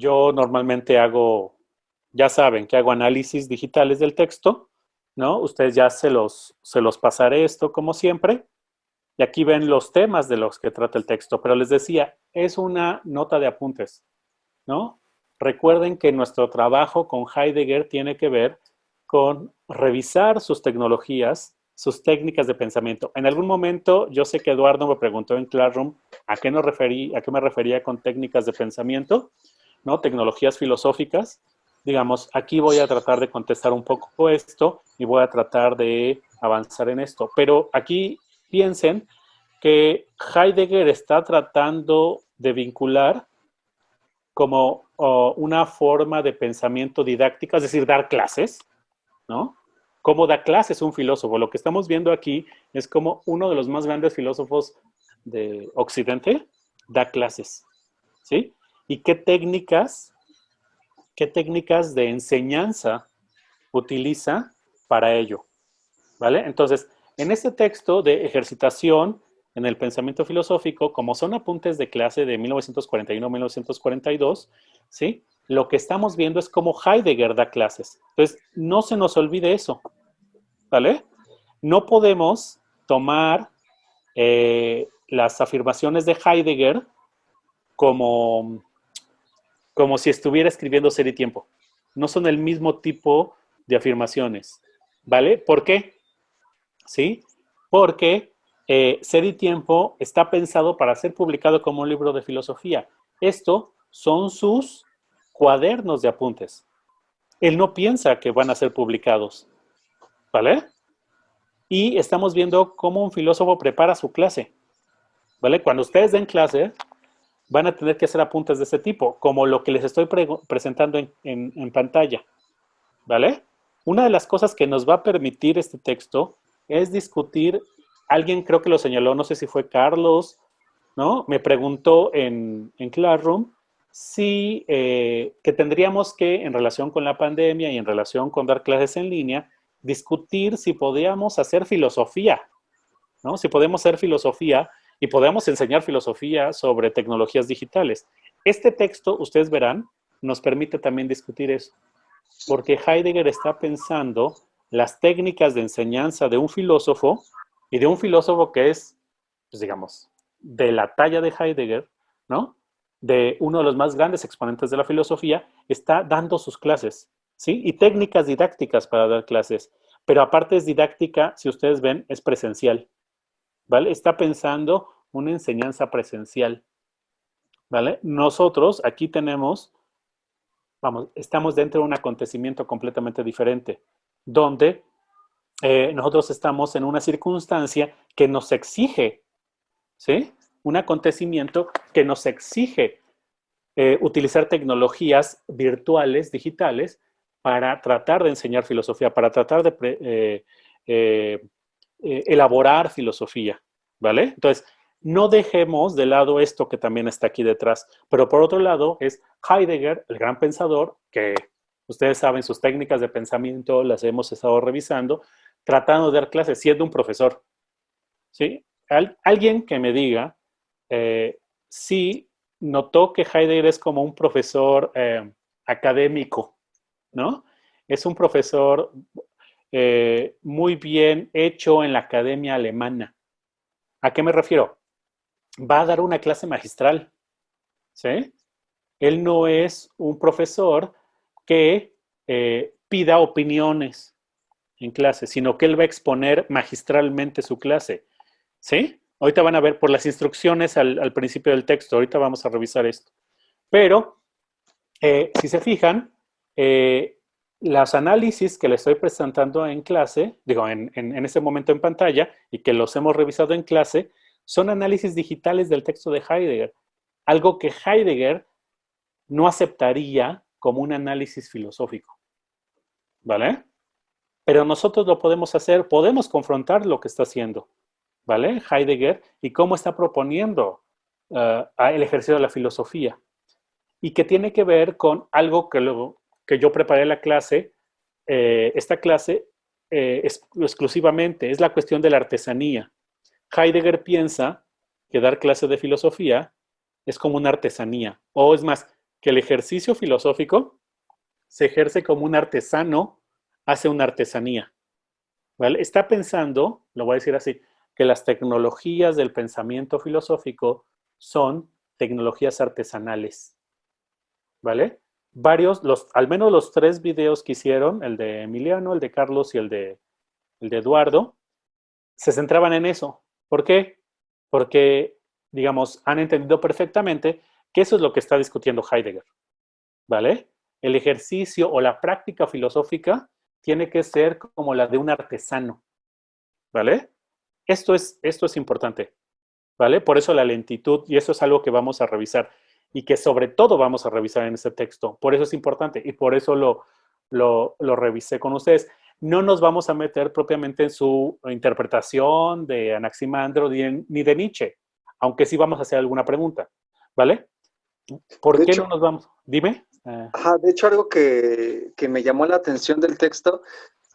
yo normalmente hago, ya saben que hago análisis digitales del texto, ¿no? Ustedes ya se los pasaré esto como siempre. Y aquí ven los temas de los que trata el texto, pero les decía, es una nota de apuntes, ¿no? Recuerden que nuestro trabajo con Heidegger tiene que ver con revisar sus tecnologías, sus técnicas de pensamiento. En algún momento, yo sé que Eduardo me preguntó en Classroom a qué me refería con técnicas de pensamiento, ¿no? Tecnologías filosóficas. Digamos, aquí voy a tratar de contestar un poco esto y voy a tratar de avanzar en esto. Pero aquí piensen que Heidegger está tratando de vincular como una forma de pensamiento didáctica, es decir, dar clases, ¿no? ¿Cómo da clases un filósofo? Lo que estamos viendo aquí es como uno de los más grandes filósofos de Occidente da clases, ¿sí? ¿Y qué técnicas de enseñanza utiliza para ello? ¿Vale? Entonces, en este texto de ejercitación en el pensamiento filosófico, como son apuntes de clase de 1941-1942, ¿sí? Lo que estamos viendo es cómo Heidegger da clases. Entonces, no se nos olvide eso, ¿vale? No podemos tomar las afirmaciones de Heidegger como, como si estuviera escribiendo Ser y Tiempo. No son el mismo tipo de afirmaciones, ¿vale? ¿Por qué? ¿Sí? Porque Ser y Tiempo está pensado para ser publicado como un libro de filosofía. Esto son sus cuadernos de apuntes. Él no piensa que van a ser publicados, ¿vale? Y estamos viendo cómo un filósofo prepara su clase, ¿vale? Cuando ustedes den clase, van a tener que hacer apuntes de ese tipo, como lo que les estoy presentando en pantalla, ¿vale? Una de las cosas que nos va a permitir este texto es discutir, alguien creo que lo señaló, no sé si fue Carlos, ¿no? Me preguntó en Classroom si que tendríamos que, en relación con la pandemia y en relación con dar clases en línea, discutir si podíamos hacer filosofía, ¿no? Si podemos hacer filosofía y podemos enseñar filosofía sobre tecnologías digitales. Este texto, ustedes verán, nos permite también discutir eso porque Heidegger está pensando las técnicas de enseñanza de un filósofo y de un filósofo que es, pues digamos, de la talla de Heidegger, ¿no? De uno de los más grandes exponentes de la filosofía, está dando sus clases, ¿sí? Y técnicas didácticas para dar clases. Pero aparte es didáctica, si ustedes ven, es presencial, ¿vale? Está pensando una enseñanza presencial, ¿vale? Nosotros aquí tenemos vamos, estamos dentro de un acontecimiento completamente diferente, donde nosotros estamos en una circunstancia que nos exige, ¿sí? Un acontecimiento que nos exige utilizar tecnologías virtuales, digitales, para tratar de enseñar filosofía, para tratar de eh, elaborar filosofía, ¿vale? Entonces, no dejemos de lado esto que también está aquí detrás, pero por otro lado es Heidegger, el gran pensador, que ustedes saben sus técnicas de pensamiento, las hemos estado revisando, tratando de dar clases, siendo un profesor, ¿sí? Alguien que me diga si notó que Heidegger es como un profesor académico, ¿no? Es un profesor muy bien hecho en la academia alemana. ¿A qué me refiero? Va a dar una clase magistral, ¿sí? Él no es un profesor que pida opiniones en clase, sino que él va a exponer magistralmente su clase, ¿sí? Ahorita van a ver por las instrucciones al principio del texto, ahorita vamos a revisar esto. Pero, si se fijan, los análisis que le estoy presentando en clase, digo, en este momento en pantalla, y que los hemos revisado en clase, son análisis digitales del texto de Heidegger. Algo que Heidegger no aceptaría como un análisis filosófico, ¿vale? Pero nosotros lo podemos hacer, podemos confrontar lo que está haciendo, ¿vale? Heidegger y cómo está proponiendo el ejercicio de la filosofía y que tiene que ver con algo que yo preparé la clase, esta clase exclusivamente, es la cuestión de la artesanía. Heidegger piensa que dar clase de filosofía es como una artesanía, o es más, que el ejercicio filosófico se ejerce como un artesano hace una artesanía, ¿vale? Está pensando, lo voy a decir así, que las tecnologías del pensamiento filosófico son tecnologías artesanales, ¿vale? Al menos los 3 videos que hicieron, el de Emiliano, el de Carlos y el de Eduardo, se centraban en eso. ¿Por qué? Porque, digamos, han entendido perfectamente que eso es lo que está discutiendo Heidegger, ¿vale? El ejercicio o la práctica filosófica tiene que ser como la de un artesano, ¿vale? Esto es importante, ¿vale? Por eso la lentitud, y eso es algo que vamos a revisar y que sobre todo vamos a revisar en este texto. Por eso es importante y por eso lo revisé con ustedes. No nos vamos a meter propiamente en su interpretación de Anaximandro ni de Nietzsche, aunque sí vamos a hacer alguna pregunta, ¿vale? ¿Por De qué hecho, no nos vamos? Dime. ajá, de hecho algo que me llamó la atención del texto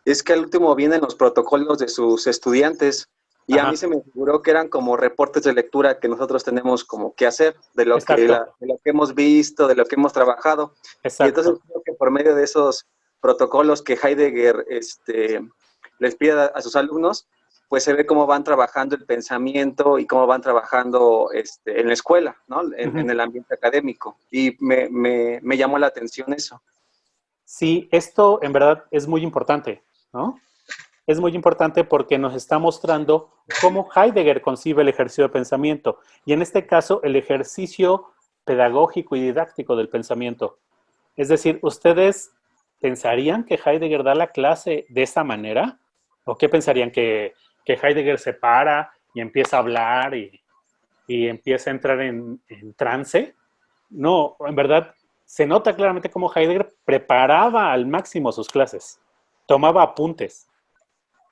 es que al último vienen los protocolos de sus estudiantes y a mí Ajá, se me figuró que eran como reportes de lectura que nosotros tenemos como que hacer exacto, de lo que hemos visto, de lo que hemos trabajado. Y entonces exacto. creo que por medio de esos protocolos que Heidegger les pide a sus alumnos, pues se ve cómo van trabajando el pensamiento y cómo van trabajando en la escuela, ¿no? En Ujú. el ambiente académico. Y me llamó la atención eso. Sí, esto en verdad es muy importante, ¿no? Es muy importante porque nos está mostrando cómo Heidegger concibe el ejercicio de pensamiento y en este caso el ejercicio pedagógico y didáctico del pensamiento. Es decir, ¿ustedes pensarían que Heidegger da la clase de esa manera? ¿O qué pensarían? ¿Que Heidegger se para y empieza a hablar y empieza a entrar en trance? No, en verdad se nota claramente cómo Heidegger preparaba al máximo sus clases, tomaba apuntes.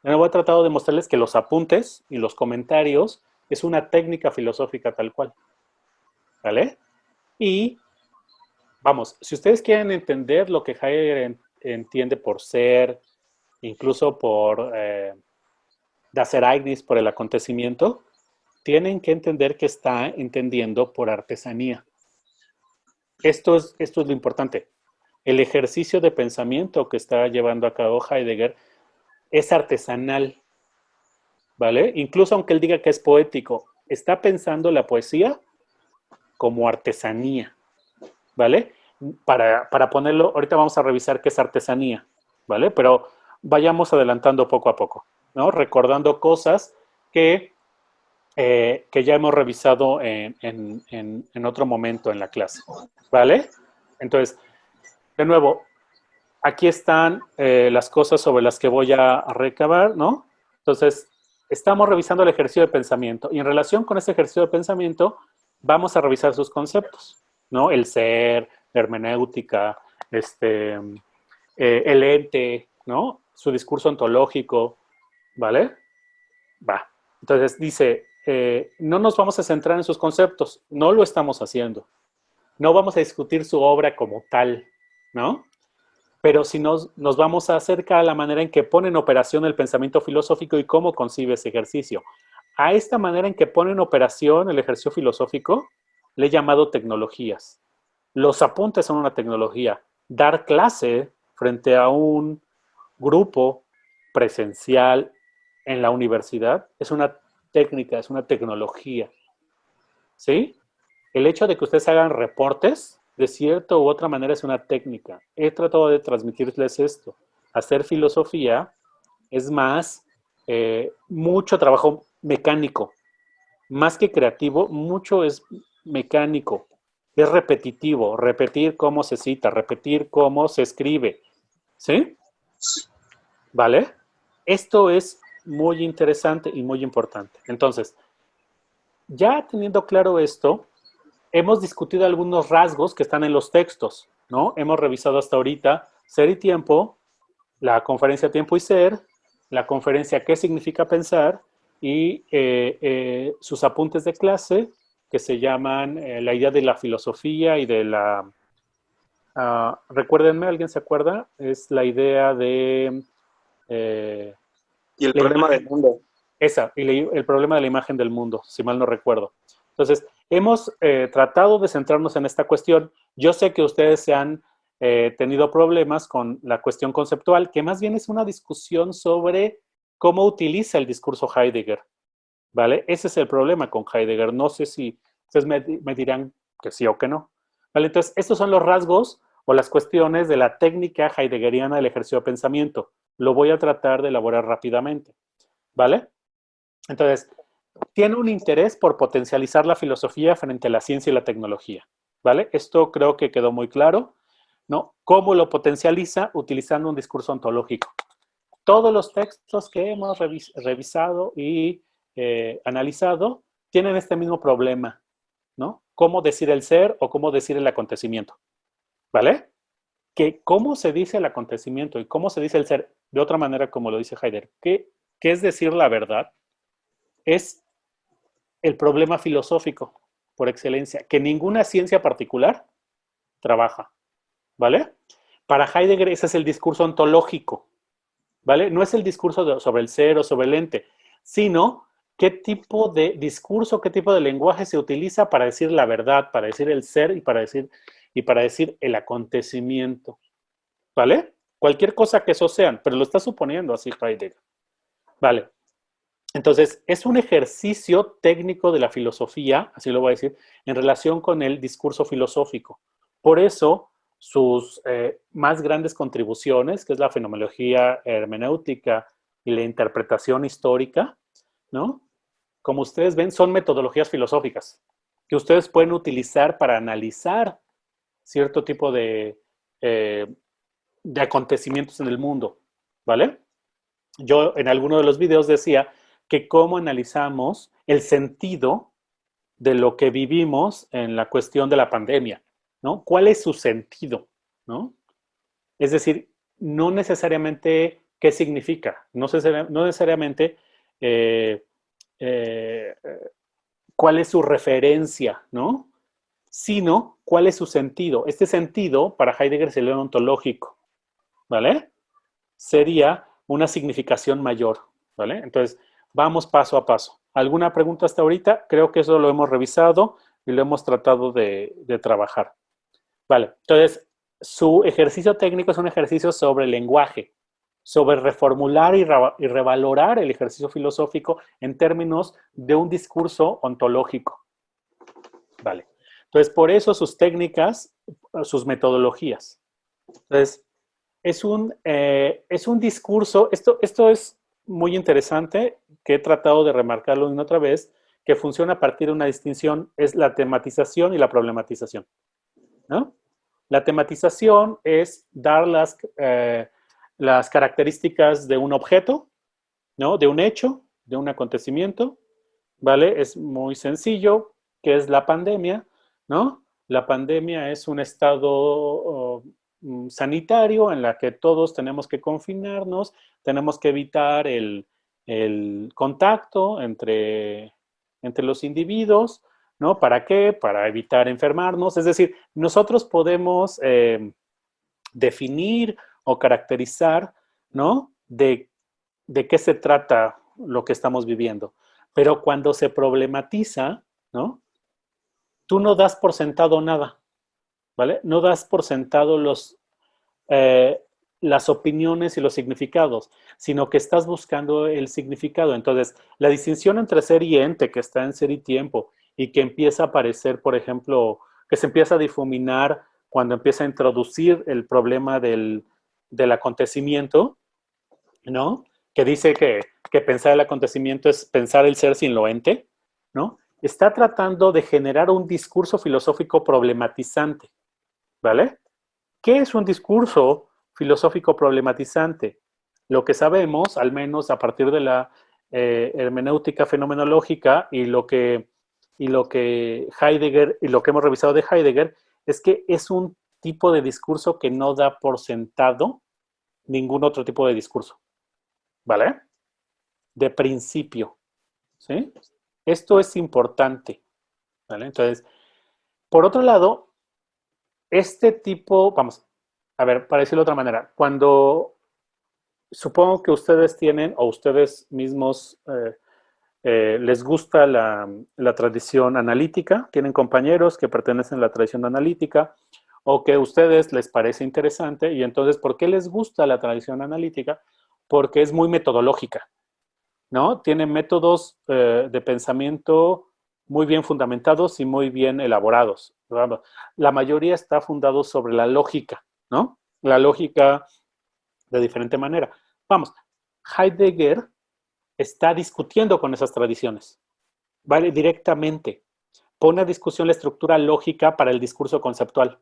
Yo voy a tratar de mostrarles que los apuntes y los comentarios es una técnica filosófica tal cual, ¿vale? Y vamos, si ustedes quieren entender lo que Heidegger entiende por ser, incluso por das Ereignis, por el acontecimiento, tienen que entender que está entendiendo por artesanía. Esto es lo importante. El ejercicio de pensamiento que está llevando a cabo Heidegger es artesanal, ¿vale? Incluso aunque él diga que es poético, está pensando la poesía como artesanía, ¿vale? Para ponerlo, ahorita vamos a revisar qué es artesanía, ¿vale? Pero vayamos adelantando poco a poco, ¿no? Recordando cosas que ya hemos revisado en otro momento en la clase, ¿vale? Entonces, de nuevo, aquí están las cosas sobre las que voy a recabar, ¿no? Entonces, estamos revisando el ejercicio de pensamiento y en relación con ese ejercicio de pensamiento vamos a revisar sus conceptos, ¿no? El ser, la hermenéutica, el ente, ¿no? Su discurso ontológico, ¿vale? Va. Entonces dice, no nos vamos a centrar en sus conceptos, no lo estamos haciendo. No vamos a discutir su obra como tal, ¿no? Pero si nos vamos a acercar a la manera en que pone en operación el pensamiento filosófico y cómo concibe ese ejercicio. A esta manera en que pone en operación el ejercicio filosófico, le he llamado tecnologías. Los apuntes son una tecnología. Dar clase frente a un grupo presencial en la universidad es una técnica, es una tecnología. ¿Sí? El hecho de que ustedes hagan reportes, de cierta u otra manera, es una técnica. He tratado de transmitirles esto. Hacer filosofía es más mucho trabajo mecánico, más que creativo, mucho es mecánico, es repetitivo, repetir cómo se cita, repetir cómo se escribe, ¿sí? ¿Vale? Esto es muy interesante y muy importante. Entonces, ya teniendo claro esto, hemos discutido algunos rasgos que están en los textos, ¿no? Hemos revisado hasta ahorita Ser y Tiempo, la conferencia Tiempo y Ser, la conferencia ¿Qué significa pensar? Y sus apuntes de clase que se llaman la idea de la filosofía y de la... recuérdenme, ¿alguien se acuerda? Es la idea de eh, Y el la problema del imagen, mundo. esa, y el problema de la imagen del mundo, si mal no recuerdo. Entonces, hemos tratado de centrarnos en esta cuestión. Yo sé que ustedes se han tenido problemas con la cuestión conceptual, que más bien es una discusión sobre cómo utiliza el discurso Heidegger, ¿vale? Ese es el problema con Heidegger. No sé si ustedes me dirán que sí o que no, ¿vale? Entonces, estos son los rasgos o las cuestiones de la técnica heideggeriana del ejercicio de pensamiento. Lo voy a tratar de elaborar rápidamente, ¿vale? Entonces, tiene un interés por potencializar la filosofía frente a la ciencia y la tecnología, ¿vale? Esto creo que quedó muy claro, ¿no? ¿Cómo lo potencializa? Utilizando un discurso ontológico. Todos los textos que hemos revisado y analizado tienen este mismo problema, ¿no? Cómo decir el ser o cómo decir el acontecimiento, ¿vale? Que cómo se dice el acontecimiento y cómo se dice el ser, de otra manera como lo dice Heidegger, que es decir la verdad, es el problema filosófico por excelencia, que ninguna ciencia particular trabaja, ¿vale? Para Heidegger ese es el discurso ontológico, ¿vale? No es el discurso sobre el ser o sobre el ente, sino qué tipo de discurso, qué tipo de lenguaje se utiliza para decir la verdad, para decir el ser y para decir el acontecimiento, ¿vale? Cualquier cosa que eso sean, pero lo está suponiendo así Heidegger, ¿vale? Entonces, es un ejercicio técnico de la filosofía, así lo voy a decir, en relación con el discurso filosófico. Por eso, sus más grandes contribuciones, que es la fenomenología hermenéutica y la interpretación histórica, ¿no? Como ustedes ven, son metodologías filosóficas que ustedes pueden utilizar para analizar cierto tipo eh, de acontecimientos en el mundo, ¿vale? Yo en alguno de los videos decía que cómo analizamos el sentido de lo que vivimos en la cuestión de la pandemia, ¿no? ¿Cuál es su sentido, ¿no? Es decir, no necesariamente qué significa, no necesariamente eh, eh, cuál es su referencia, ¿no? Sino cuál es su sentido. Este sentido, para Heidegger, sería el ontológico, ¿vale? Sería una significación mayor, ¿vale? Entonces, vamos paso a paso. ¿Alguna pregunta hasta ahorita? Creo que eso lo hemos revisado y lo hemos tratado de trabajar. Vale, entonces, su ejercicio técnico es un ejercicio sobre el lenguaje, sobre reformular y revalorar el ejercicio filosófico en términos de un discurso ontológico. Vale. Entonces, por eso sus técnicas, sus metodologías. Entonces, es un discurso, esto es muy interesante, que he tratado de remarcarlo una otra vez, que funciona a partir de una distinción, es la tematización y la problematización, ¿no? La tematización es dar las características de un objeto, ¿no? De un hecho, de un acontecimiento, ¿vale? Es muy sencillo, que es la pandemia, ¿no? La pandemia es un estado sanitario en la que todos tenemos que confinarnos, tenemos que evitar el contacto entre los individuos, ¿no? ¿Para qué? Para evitar enfermarnos. Es decir, nosotros podemos definir o caracterizar, ¿no? De qué se trata lo que estamos viviendo. Pero cuando se problematiza, ¿no? Tú no das por sentado nada, ¿vale? No das por sentado eh, las opiniones y los significados, sino que estás buscando el significado. Entonces, la distinción entre ser y ente, que está en ser y tiempo, y que empieza a aparecer, por ejemplo, que se empieza a difuminar cuando empieza a introducir el problema del acontecimiento, ¿no? Que dice que pensar el acontecimiento es pensar el ser sin lo ente, ¿no? Está tratando de generar un discurso filosófico problematizante, ¿vale? ¿Qué es un discurso filosófico problematizante? Lo que sabemos, al menos a partir de la hermenéutica fenomenológica y lo que Heidegger y lo que hemos revisado de Heidegger, es que es un tipo de discurso que no da por sentado ningún otro tipo de discurso, ¿vale? De principio, ¿sí? Esto es importante, ¿vale? Entonces, por otro lado, este tipo, vamos, a ver, para decirlo de otra manera, cuando supongo que ustedes tienen, o ustedes mismos les gusta la tradición analítica, tienen compañeros que pertenecen a la tradición analítica, o que a ustedes les parece interesante, y entonces, ¿por qué les gusta la tradición analítica? Porque es muy metodológica, ¿no? Tiene métodos de pensamiento muy bien fundamentados y muy bien elaborados. La mayoría está fundado sobre la lógica, ¿no? La lógica de diferente manera. Vamos, Heidegger está discutiendo con esas tradiciones, ¿vale? Directamente. Pone a discusión la estructura lógica para el discurso conceptual.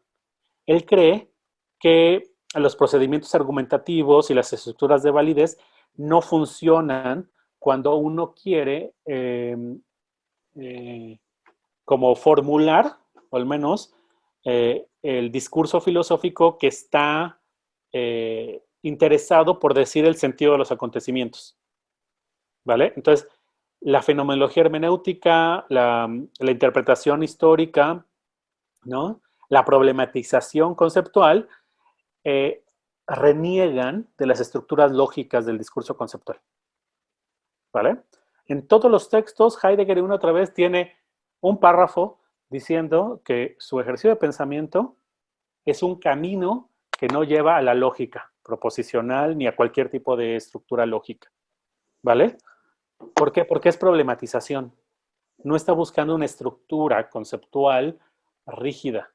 Él cree que los procedimientos argumentativos y las estructuras de validez no funcionan cuando uno quiere como formular, o al menos, el discurso filosófico que está interesado por decir el sentido de los acontecimientos. ¿Vale? Entonces, la fenomenología hermenéutica, la interpretación histórica, ¿no? La problematización conceptual, reniegan de las estructuras lógicas del discurso conceptual. ¿Vale? En todos los textos, Heidegger una otra vez tiene un párrafo diciendo que su ejercicio de pensamiento es un camino que no lleva a la lógica proposicional ni a cualquier tipo de estructura lógica. ¿Vale? ¿Por qué? Porque es problematización. No está buscando una estructura conceptual rígida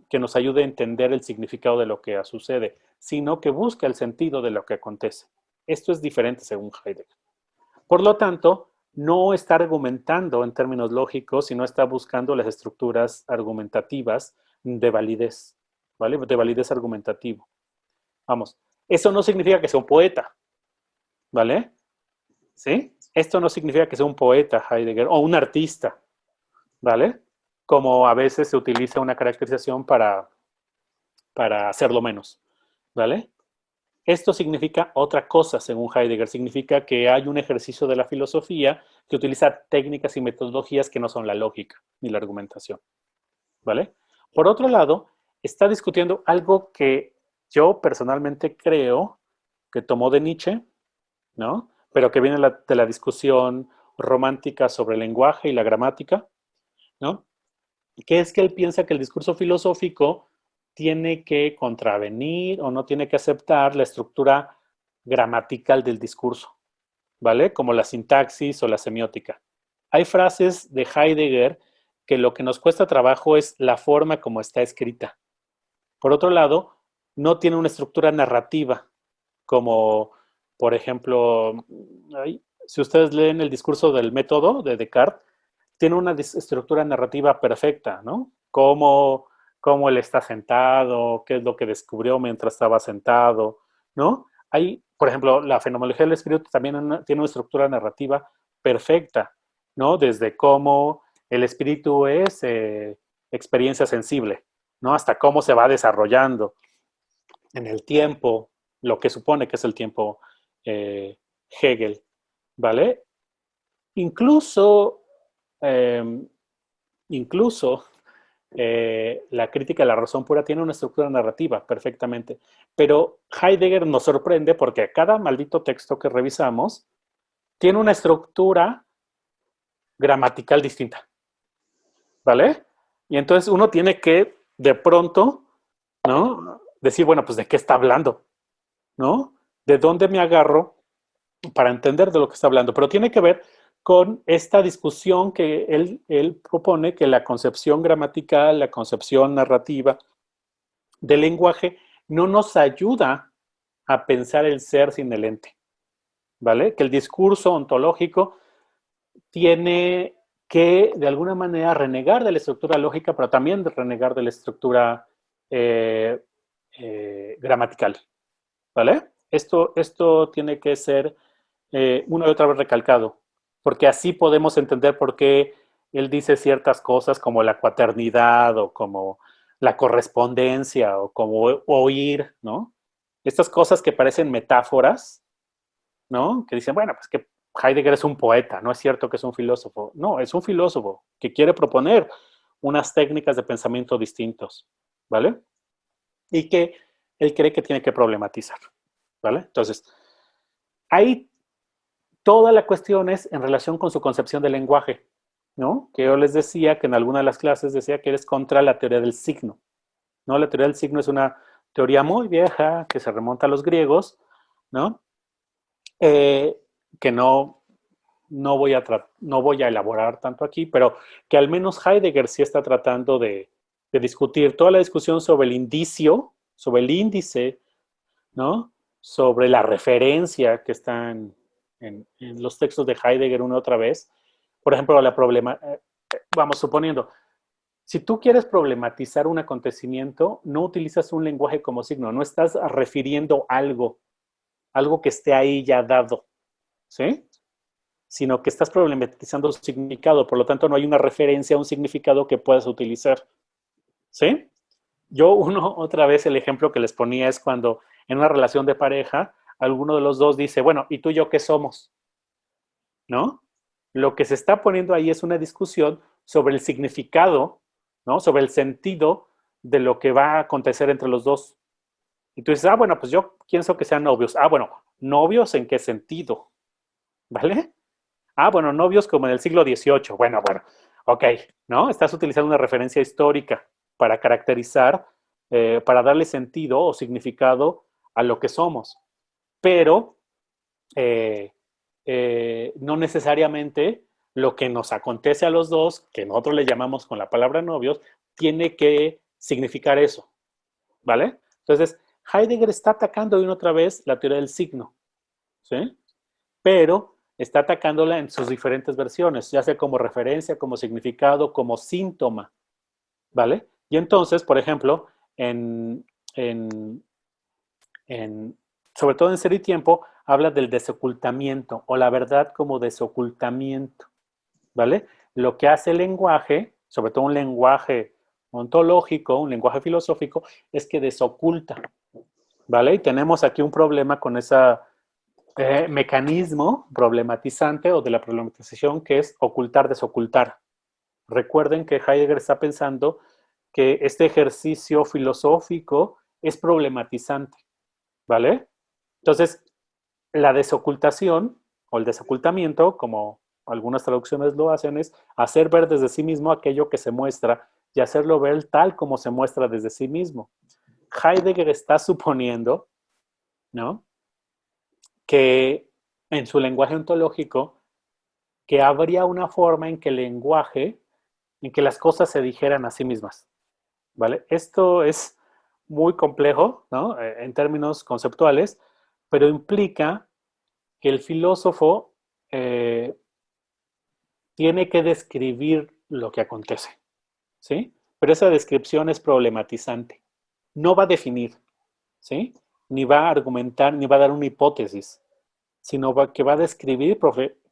que nos ayude a entender el significado de lo que sucede, sino que busca el sentido de lo que acontece. Esto es diferente según Heidegger. Por lo tanto, no está argumentando en términos lógicos, sino está buscando las estructuras argumentativas de validez, ¿vale? De validez argumentativo. Vamos, eso no significa que sea un poeta, ¿vale? ¿Sí? Esto no significa que sea un poeta, Heidegger, o un artista, ¿vale? Como a veces se utiliza una caracterización para hacerlo menos, ¿vale? Esto significa otra cosa, según Heidegger. Significa que hay un ejercicio de la filosofía que utiliza técnicas y metodologías que no son la lógica ni la argumentación, ¿vale? Por otro lado, está discutiendo algo que yo personalmente creo que tomó de Nietzsche, ¿no? Pero que viene de la discusión romántica sobre el lenguaje y la gramática, ¿no? Que es que él piensa que el discurso filosófico tiene que contravenir o no tiene que aceptar la estructura gramatical del discurso, ¿vale? Como la sintaxis o la semiótica. Hay frases de Heidegger que lo que nos cuesta trabajo es la forma como está escrita. Por otro lado, no tiene una estructura narrativa, como, por ejemplo, si ustedes leen el discurso del método de Descartes, tiene una estructura narrativa perfecta, ¿no? Cómo él está sentado, qué es lo que descubrió mientras estaba sentado, ¿no? Hay, por ejemplo, la fenomenología del espíritu también tiene una estructura narrativa perfecta, ¿no? Desde cómo el espíritu es experiencia sensible, ¿no? Hasta cómo se va desarrollando en el tiempo, lo que supone que es el tiempo Hegel, ¿vale? Incluso, eh, incluso la crítica de la razón pura tiene una estructura narrativa perfectamente, pero Heidegger nos sorprende porque cada maldito texto que revisamos tiene una estructura gramatical distinta, ¿vale? Y entonces uno tiene que, de pronto, ¿no? Decir, bueno, pues ¿de qué está hablando? ¿No? ¿De dónde me agarro para entender de lo que está hablando? Pero tiene que ver con esta discusión que él propone, que la concepción gramatical, la concepción narrativa del lenguaje no nos ayuda a pensar el ser sin el ente, ¿vale? Que el discurso ontológico tiene que, de alguna manera, renegar de la estructura lógica, pero también de renegar de la estructura gramatical, ¿vale? Esto tiene que ser una y otra vez recalcado, porque así podemos entender por qué él dice ciertas cosas como la cuaternidad o como la correspondencia o como oír, ¿no? Estas cosas que parecen metáforas, ¿no? Que dicen, bueno, pues que Heidegger es un poeta, no es cierto que es un filósofo. No, es un filósofo que quiere proponer unas técnicas de pensamiento distintos, ¿vale? Y que él cree que tiene que problematizar, ¿vale? Entonces, hay toda la cuestión es en relación con su concepción del lenguaje, ¿no? Que yo les decía que en alguna de las clases decía que eres contra la teoría del signo, ¿no? La teoría del signo es una teoría muy vieja que se remonta a los griegos, ¿no? Que no voy a elaborar tanto aquí, pero que al menos Heidegger sí está tratando de discutir toda la discusión sobre el indicio, sobre el índice, ¿no? Sobre la referencia que está en los textos de Heidegger una y otra vez. Por ejemplo, vamos suponiendo, si tú quieres problematizar un acontecimiento, no utilizas un lenguaje como signo, no estás refiriendo algo que esté ahí ya dado, ¿sí? Sino que estás problematizando un significado, por lo tanto no hay una referencia a un significado que puedas utilizar, ¿sí? Otra vez el ejemplo que les ponía es cuando en una relación de pareja, alguno de los dos dice, bueno, ¿y tú y yo qué somos? ¿No? Lo que se está poniendo ahí es una discusión sobre el significado, ¿no? Sobre el sentido de lo que va a acontecer entre los dos. Y tú dices, bueno, pues yo pienso que sean novios. Bueno, ¿novios en qué sentido? ¿Vale? Bueno, novios como en el siglo XVIII. Bueno, ok, ¿no? Estás utilizando una referencia histórica para caracterizar, para darle sentido o significado a lo que somos. Pero no necesariamente lo que nos acontece a los dos, que nosotros le llamamos con la palabra novios, tiene que significar eso, ¿vale? Entonces, Heidegger está atacando de una otra vez la teoría del signo, ¿sí? Pero está atacándola en sus diferentes versiones, ya sea como referencia, como significado, como síntoma, ¿vale? Y entonces, por ejemplo, en, sobre todo en Ser y Tiempo, habla del desocultamiento o la verdad como desocultamiento, ¿vale? Lo que hace el lenguaje, sobre todo un lenguaje ontológico, un lenguaje filosófico, es que desoculta, ¿vale? Y tenemos aquí un problema con ese mecanismo problematizante o de la problematización que es ocultar, desocultar. Recuerden que Heidegger está pensando que este ejercicio filosófico es problematizante, ¿vale? Entonces, la desocultación o el desocultamiento, como algunas traducciones lo hacen, es hacer ver desde sí mismo aquello que se muestra y hacerlo ver tal como se muestra desde sí mismo. Heidegger está suponiendo, ¿no?, que en su lenguaje ontológico, que habría una forma en que el lenguaje, en que las cosas se dijeran a sí mismas, ¿vale? Esto es muy complejo, ¿no?, en términos conceptuales, pero implica que el filósofo tiene que describir lo que acontece, ¿sí? Pero esa descripción es problematizante. No va a definir, ¿sí? Ni va a argumentar, ni va a dar una hipótesis, sino que va a describir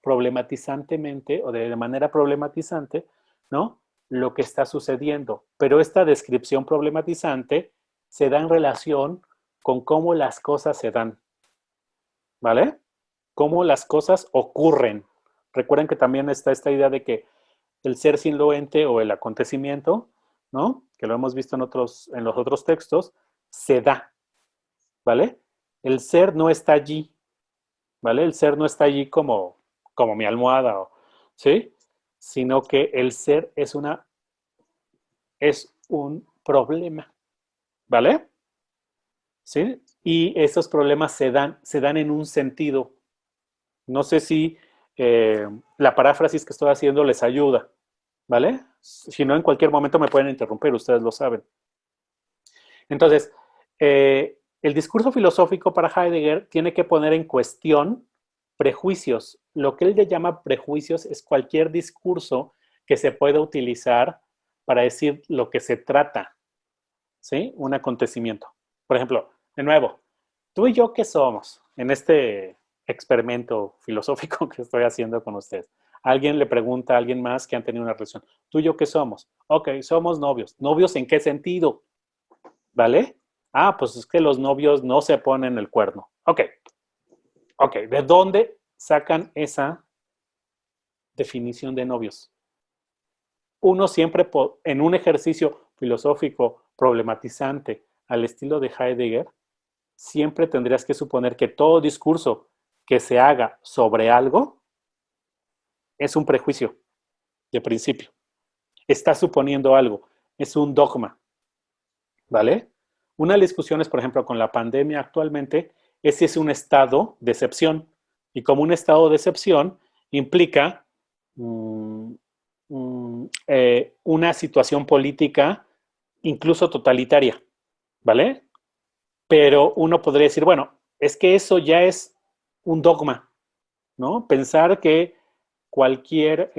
problematizantemente o de manera problematizante, ¿no?, lo que está sucediendo. Pero esta descripción problematizante se da en relación con cómo las cosas se dan, ¿vale? Cómo las cosas ocurren. Recuerden que también está esta idea de que el ser sin lo ente o el acontecimiento, ¿no?, que lo hemos visto en los otros textos, se da, ¿vale? El ser no está allí, ¿vale? El ser no está allí como mi almohada, ¿sí? Sino que el ser es un problema, ¿vale? ¿Sí? Y esos problemas se dan en un sentido. No sé si la paráfrasis que estoy haciendo les ayuda, ¿vale? Si no, en cualquier momento me pueden interrumpir, ustedes lo saben. Entonces, el discurso filosófico para Heidegger tiene que poner en cuestión prejuicios. Lo que él le llama prejuicios es cualquier discurso que se pueda utilizar para decir lo que se trata, ¿sí? Un acontecimiento. Por ejemplo, de nuevo, tú y yo, ¿qué somos en este experimento filosófico que estoy haciendo con ustedes? Alguien le pregunta a alguien más que han tenido una relación. ¿Tú y yo qué somos? Ok, somos novios. ¿Novios en qué sentido? ¿Vale? Pues es que los novios no se ponen el cuerno. Ok, ¿de dónde sacan esa definición de novios? Uno siempre, en un ejercicio filosófico problematizante al estilo de Heidegger, siempre tendrías que suponer que todo discurso que se haga sobre algo es un prejuicio de principio. Está suponiendo algo, es un dogma, ¿vale? Una de las discusiones, por ejemplo, con la pandemia actualmente, es si es un estado de excepción. Y como un estado de excepción implica una situación política incluso totalitaria, ¿vale? Pero uno podría decir, bueno, es que eso ya es un dogma, ¿no? Pensar que cualquier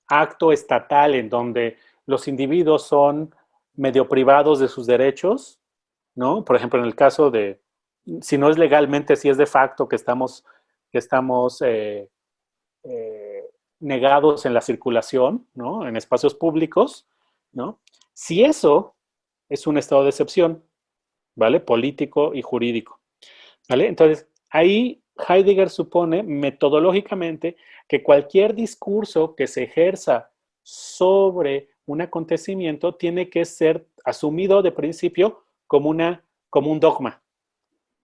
acto estatal en donde los individuos son medio privados de sus derechos, ¿no? Por ejemplo, en el caso de, si no es legalmente, si es de facto que estamos eh, negados en la circulación, ¿no? En espacios públicos, ¿no? Si eso es un estado de excepción, ¿vale? Político y jurídico, ¿vale? Entonces, ahí Heidegger supone metodológicamente que cualquier discurso que se ejerza sobre un acontecimiento tiene que ser asumido de principio como un dogma,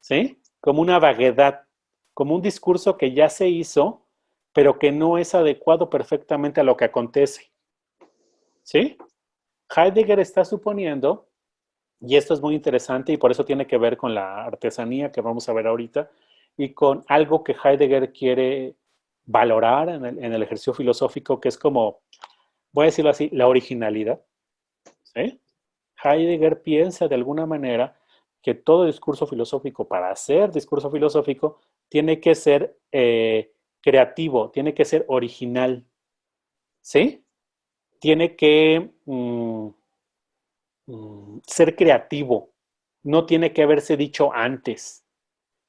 ¿sí? Como una vaguedad, como un discurso que ya se hizo, pero que no es adecuado perfectamente a lo que acontece, ¿sí? Heidegger está suponiendo, y esto es muy interesante y por eso tiene que ver con la artesanía que vamos a ver ahorita, y con algo que Heidegger quiere valorar en el ejercicio filosófico, que es como, voy a decirlo así, la originalidad, ¿sí? Heidegger piensa de alguna manera que todo discurso filosófico, para hacer discurso filosófico, tiene que ser creativo, tiene que ser original, ¿sí? Tiene que ser creativo, no tiene que haberse dicho antes,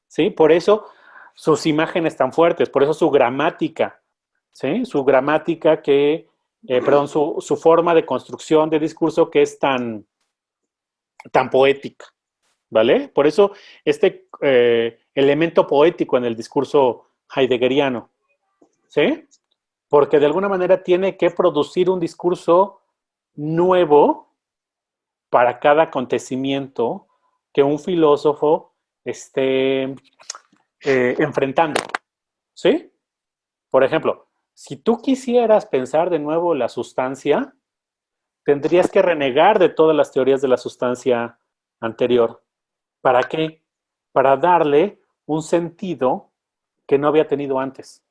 ¿sí? Por eso sus imágenes tan fuertes, por eso su gramática, ¿sí? Su gramática perdón, su forma de construcción de discurso que es tan poética, ¿vale? Por eso este elemento poético en el discurso heideggeriano, ¿sí? Porque de alguna manera tiene que producir un discurso nuevo para cada acontecimiento que un filósofo esté enfrentando, ¿sí? Por ejemplo, si tú quisieras pensar de nuevo la sustancia, tendrías que renegar de todas las teorías de la sustancia anterior. ¿Para qué? Para darle un sentido que no había tenido antes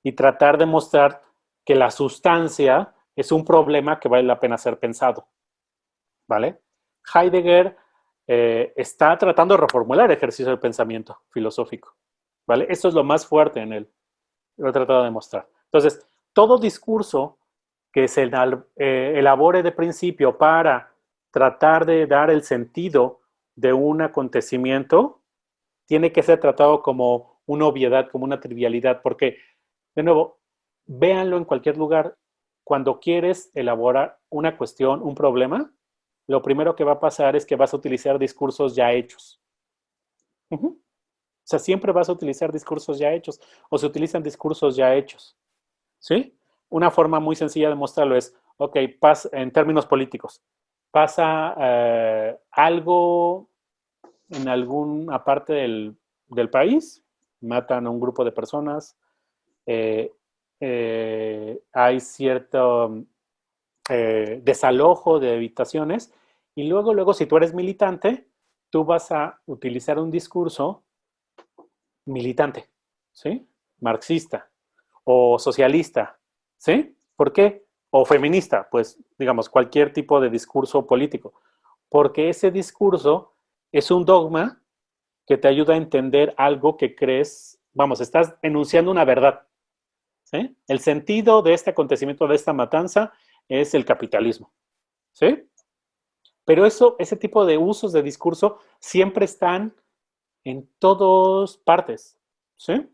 y tratar de mostrar que la sustancia es un problema que vale la pena ser pensado, ¿vale? Heidegger está tratando de reformular el ejercicio del pensamiento filosófico, ¿vale? Esto es lo más fuerte en él, lo he tratado de mostrar. Entonces, todo discurso que se elabore de principio para tratar de dar el sentido de un acontecimiento, tiene que ser tratado como una obviedad, como una trivialidad, porque, de nuevo, véanlo en cualquier lugar, cuando quieres elaborar una cuestión, un problema, lo primero que va a pasar es que vas a utilizar discursos ya hechos. O sea, siempre vas a utilizar discursos ya hechos o se utilizan discursos ya hechos. ¿Sí? Una forma muy sencilla de mostrarlo es, ok, en términos políticos, pasa algo en alguna parte del país, matan a un grupo de personas, eh, hay cierto desalojo de habitaciones y luego, si tú eres militante, tú vas a utilizar un discurso militante, ¿sí? Marxista o socialista, ¿sí? ¿Por qué? O feminista, pues digamos, cualquier tipo de discurso político. Porque ese discurso es un dogma que te ayuda a entender algo que crees, vamos, estás enunciando una verdad, ¿sí? El sentido de este acontecimiento, de esta matanza, es el capitalismo, ¿sí? Pero ese tipo de usos de discurso siempre están en todas partes, ¿sí?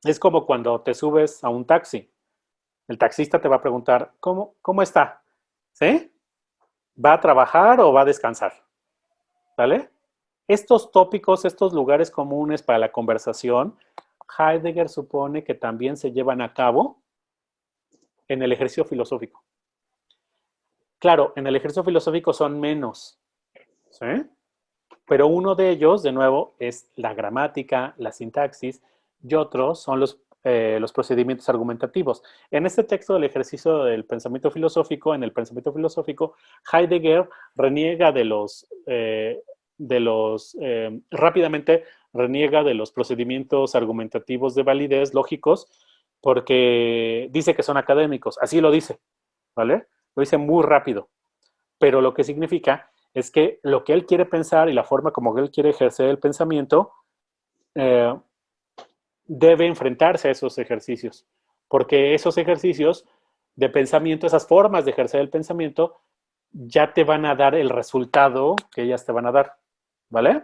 Es como cuando te subes a un taxi. El taxista te va a preguntar, ¿cómo está? ¿Sí? ¿Va a trabajar o va a descansar? ¿Vale? Estos tópicos, estos lugares comunes para la conversación, Heidegger supone que también se llevan a cabo en el ejercicio filosófico. Claro, en el ejercicio filosófico son menos, ¿sí? Pero uno de ellos, de nuevo, es la gramática, la sintaxis, y otros son los procedimientos argumentativos. En este texto del ejercicio del pensamiento filosófico, en el pensamiento filosófico, Heidegger reniega rápidamente reniega de los procedimientos argumentativos de validez lógicos porque dice que son académicos. Así lo dice, ¿vale? Lo dice muy rápido. Pero lo que significa es que lo que él quiere pensar y la forma como él quiere ejercer el pensamiento eh, debe enfrentarse a esos ejercicios, porque esos ejercicios de pensamiento, esas formas de ejercer el pensamiento, ya te van a dar el resultado que ellas te van a dar, ¿vale?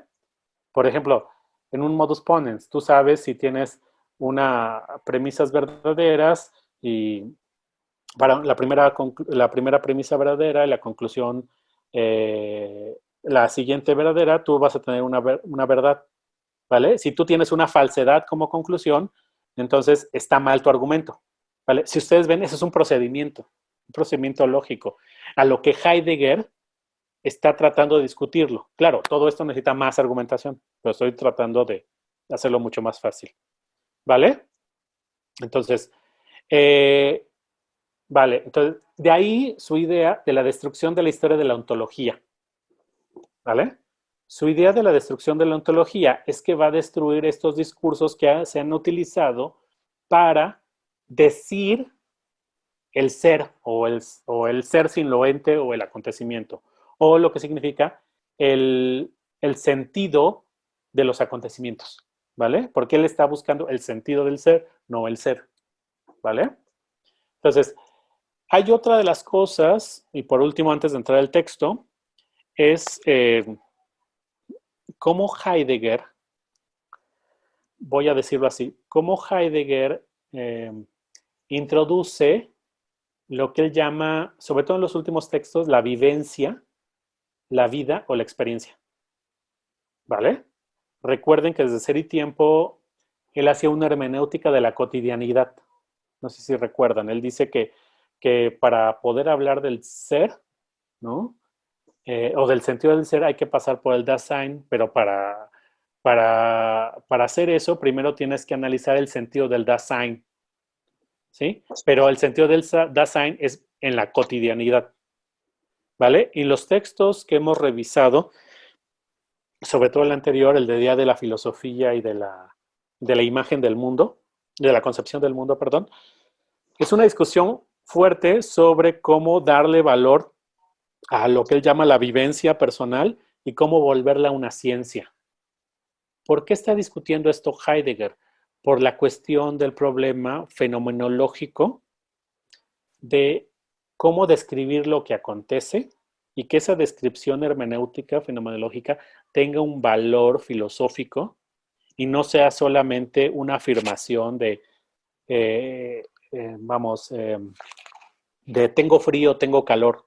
Por ejemplo, en un modus ponens, tú sabes si tienes una premisas verdaderas y para la primera premisa verdadera y la conclusión, la siguiente verdadera, tú vas a tener una verdad, ¿vale? Si tú tienes una falsedad como conclusión, entonces está mal tu argumento, ¿vale? Si ustedes ven, eso es un procedimiento lógico, a lo que Heidegger está tratando de discutirlo. Claro, todo esto necesita más argumentación, pero estoy tratando de hacerlo mucho más fácil, ¿vale? Entonces, eh, vale, entonces, de ahí su idea de la destrucción de la historia de la ontología, ¿vale? Su idea de la destrucción de la ontología es que va a destruir estos discursos que se han utilizado para decir el ser o el ser sin lo ente o el acontecimiento, o lo que significa el sentido de los acontecimientos, ¿vale? Porque él está buscando el sentido del ser, no el ser, ¿vale? Entonces, hay otra de las cosas, y por último, antes de entrar al texto, es cómo Heidegger, voy a decirlo así, cómo Heidegger introduce lo que él llama, sobre todo en los últimos textos, la vivencia, la vida o la experiencia. ¿Vale? Recuerden que desde Ser y Tiempo él hacía una hermenéutica de la cotidianidad. No sé si recuerdan. Él dice que para poder hablar del ser, ¿no? O del sentido del ser hay que pasar por el Dasein, pero para hacer eso primero tienes que analizar el sentido del Dasein, ¿sí? Pero el sentido del Dasein es en la cotidianidad, ¿vale? Y los textos que hemos revisado, sobre todo el anterior, el de Día de la Filosofía y de la imagen del mundo, de la concepción del mundo, perdón, es una discusión fuerte sobre cómo darle valor a lo que él llama la vivencia personal y cómo volverla una ciencia. ¿Por qué está discutiendo esto Heidegger? Por la cuestión del problema fenomenológico de cómo describir lo que acontece y que esa descripción hermenéutica, fenomenológica, tenga un valor filosófico y no sea solamente una afirmación vamos, de tengo frío, tengo calor,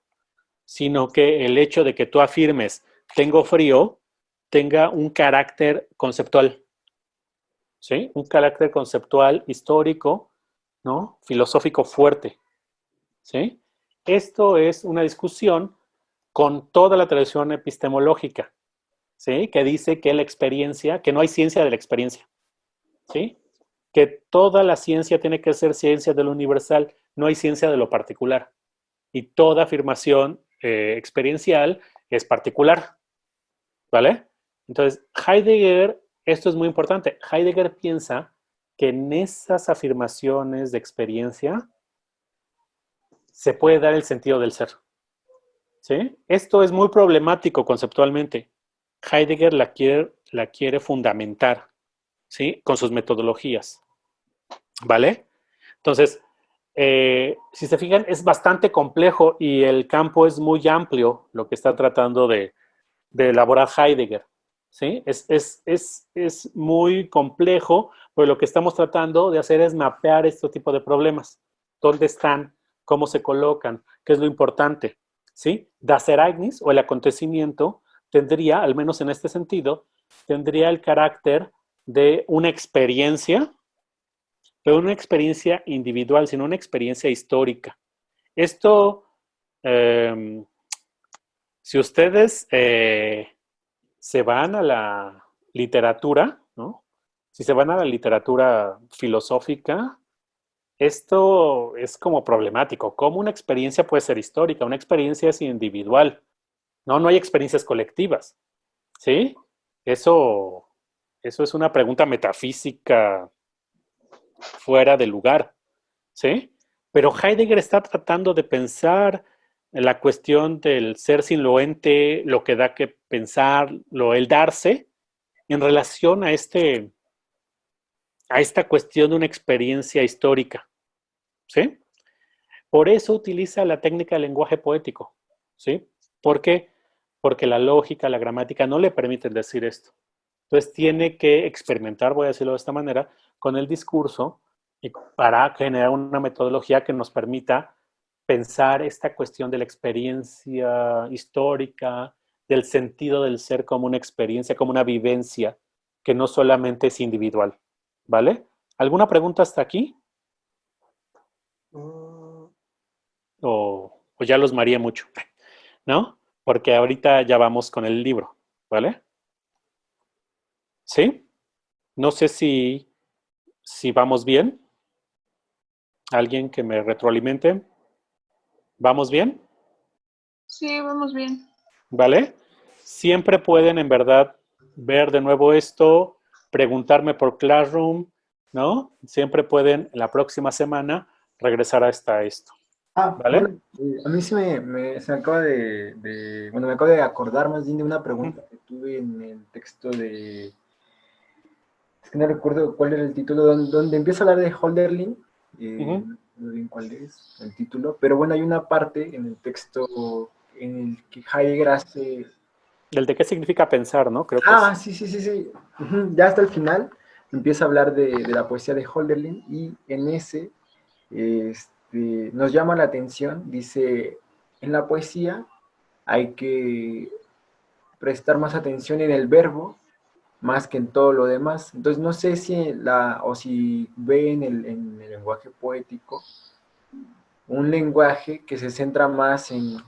sino que el hecho de que tú afirmes tengo frío tenga un carácter conceptual, ¿sí? Un carácter conceptual histórico, ¿no? Filosófico fuerte, ¿sí? Esto es una discusión con toda la tradición epistemológica, ¿sí? Que dice que la experiencia, que no hay ciencia de la experiencia, ¿sí? Que toda la ciencia tiene que ser ciencia de lo universal, no hay ciencia de lo particular. Y toda afirmación experiencial es particular, ¿vale? Entonces, Heidegger, esto es muy importante, Heidegger piensa que en esas afirmaciones de experiencia se puede dar el sentido del ser, ¿sí? Esto es muy problemático conceptualmente. Heidegger la quiere fundamentar, ¿sí? Con sus metodologías, ¿vale? Entonces, si se fijan, es bastante complejo y el campo es muy amplio lo que está tratando de elaborar Heidegger, ¿sí? Es muy complejo, pero lo que estamos tratando de hacer es mapear este tipo de problemas. ¿Dónde están? ¿Cómo se colocan? ¿Qué es lo importante? ¿Sí? Das Ereignis o el acontecimiento tendría, al menos en este sentido, tendría el carácter de una experiencia, pero una experiencia individual, sino una experiencia histórica. Esto, si ustedes se van a la literatura, ¿no? Si se van a la literatura filosófica, esto es como problemático. ¿Cómo una experiencia puede ser histórica? Una experiencia es individual, ¿no? No hay experiencias colectivas, ¿sí? Eso, eso es una pregunta metafísica fuera de lugar, ¿sí? Pero Heidegger está tratando de pensar en la cuestión del ser sin lo ente, lo que da que pensar, el darse, en relación a esta cuestión de una experiencia histórica, ¿sí? Por eso utiliza la técnica del lenguaje poético, ¿sí? ¿Por qué? Porque la lógica, la gramática no le permiten decir esto. Entonces tiene que experimentar, voy a decirlo de esta manera, con el discurso y para generar una metodología que nos permita pensar esta cuestión de la experiencia histórica, del sentido del ser como una experiencia, como una vivencia, que no solamente es individual. ¿Vale? ¿Alguna pregunta hasta aquí? O ya los mareé mucho, ¿no? Porque ahorita ya vamos con el libro, ¿vale? ¿Sí? No sé si vamos bien. ¿Alguien que me retroalimente? ¿Vamos bien? Sí, vamos bien. ¿Vale? Siempre pueden en verdad ver de nuevo esto, preguntarme por Classroom, ¿no? Siempre pueden en la próxima semana regresar hasta esto. ¿Vale? Bueno, a mí sí se me acaba bueno, me acabo de acordar más bien de una pregunta que tuve en el texto de, es que no recuerdo cuál era el título, donde empieza a hablar de Hölderlin, no sé bien cuál es el título, pero bueno, hay una parte en el texto en el que Heidegger hace... El de qué significa pensar, ¿no? Creo que es. Ah, sí, sí, sí, sí. Ya hasta el final empieza a hablar de la poesía de Hölderlin y en ese nos llama la atención, dice, en la poesía hay que prestar más atención en el verbo más que en todo lo demás. Entonces no sé si ve en el lenguaje poético un lenguaje que se centra más en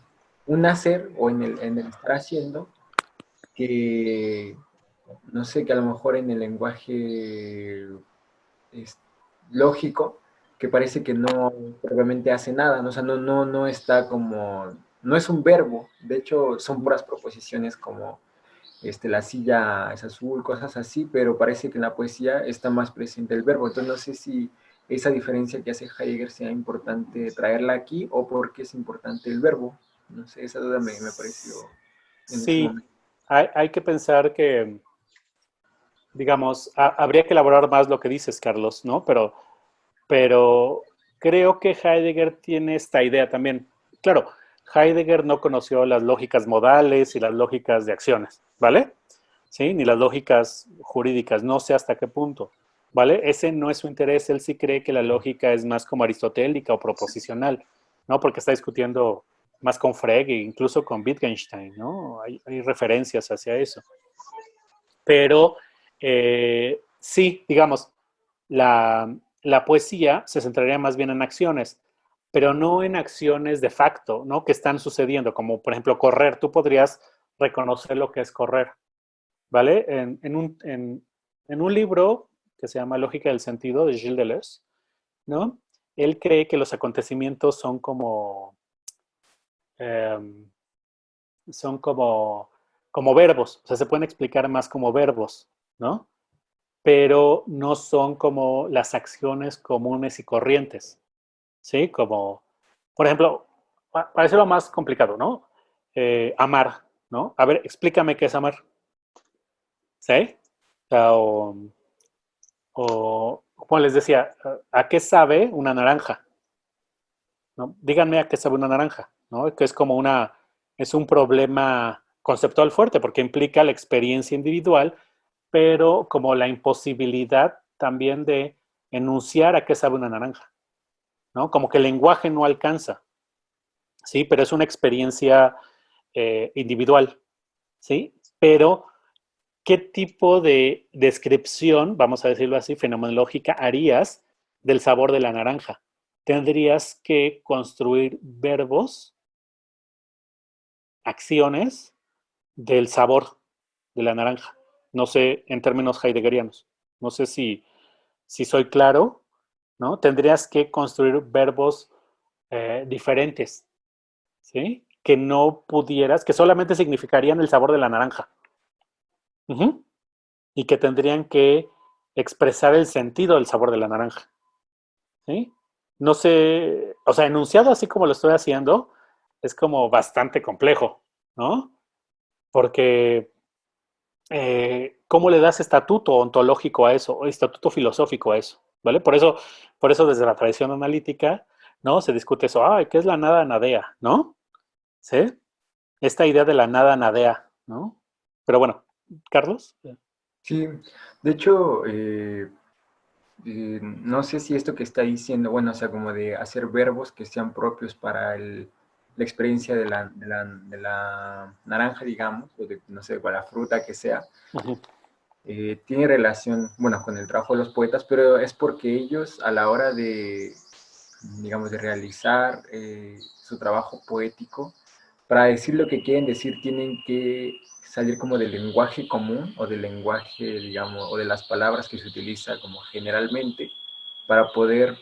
un hacer o en el estar haciendo que, no sé, que a lo mejor en el lenguaje es, lógico, que parece que no realmente hace nada, ¿no? O sea, no está como, no es un verbo, de hecho son puras proposiciones como la silla es azul, cosas así, pero parece que en la poesía está más presente el verbo, entonces no sé si esa diferencia que hace Heidegger sea importante traerla aquí o porque es importante el verbo, no sé, esa duda me pareció en ese Sí, momento. hay que pensar que, digamos, habría que elaborar más lo que dices, Carlos, ¿no? Pero creo que Heidegger tiene esta idea también. Claro, Heidegger no conoció las lógicas modales y las lógicas de acciones, ¿vale? ¿Sí? Ni las lógicas jurídicas, no sé hasta qué punto, ¿vale? Ese no es su interés, él sí cree que la lógica es más como aristotélica o proposicional, ¿no? Porque está discutiendo más con Frege, incluso con Wittgenstein, ¿no? Hay referencias hacia eso. Pero sí, digamos, la poesía se centraría más bien en acciones, pero no en acciones de facto, ¿no? Que están sucediendo, como por ejemplo correr. Tú podrías reconocer lo que es correr, ¿vale? En un libro que se llama Lógica del Sentido de Gilles Deleuze, ¿no? Él cree que los acontecimientos eh, son como verbos, o sea, se pueden explicar más como verbos, ¿no? Pero no son como las acciones comunes y corrientes, ¿sí? Como, por ejemplo, parece lo más complicado, ¿no? Amar, ¿no? A ver, explícame qué es amar, ¿sí? O, sea, como les decía, ¿a qué sabe una naranja? ¿No? Díganme a qué sabe una naranja, ¿no? Que es como es un problema conceptual fuerte porque implica la experiencia individual, pero como la imposibilidad también de enunciar a qué sabe una naranja, ¿no? Como que el lenguaje no alcanza, ¿sí? Pero es una experiencia individual, ¿sí? Pero, ¿qué tipo de descripción, vamos a decirlo así, fenomenológica, harías del sabor de la naranja? Tendrías que construir verbos, acciones del sabor, de la naranja. No sé, en términos heideggerianos. No sé si soy claro, ¿no? Tendrías que construir verbos diferentes, ¿sí? Que no pudieras, que solamente significarían el sabor de la naranja. Ujú. Y que tendrían que expresar el sentido del sabor de la naranja, ¿sí? No sé, o sea, enunciado así como lo estoy haciendo, es como bastante complejo, ¿no? Porque, ¿cómo le das estatuto ontológico a eso, o estatuto filosófico a eso? ¿Vale? Por eso desde la tradición analítica, ¿no? Se discute eso, ay, ¿qué es la nada nadea? ¿No? ¿Sí? Esta idea de la nada nadea, ¿no? Pero bueno, Carlos. Sí, de hecho, no sé si esto que está diciendo, bueno, o sea, como de hacer verbos que sean propios para la experiencia de la naranja, digamos, o de, no sé, con la fruta que sea, Ujú. tiene relación, bueno, con el trabajo de los poetas, pero es porque ellos a la hora de, digamos, de realizar su trabajo poético, para decir lo que quieren decir, tienen que salir como del lenguaje común o del lenguaje, digamos, o de las palabras que se utiliza como generalmente para poder,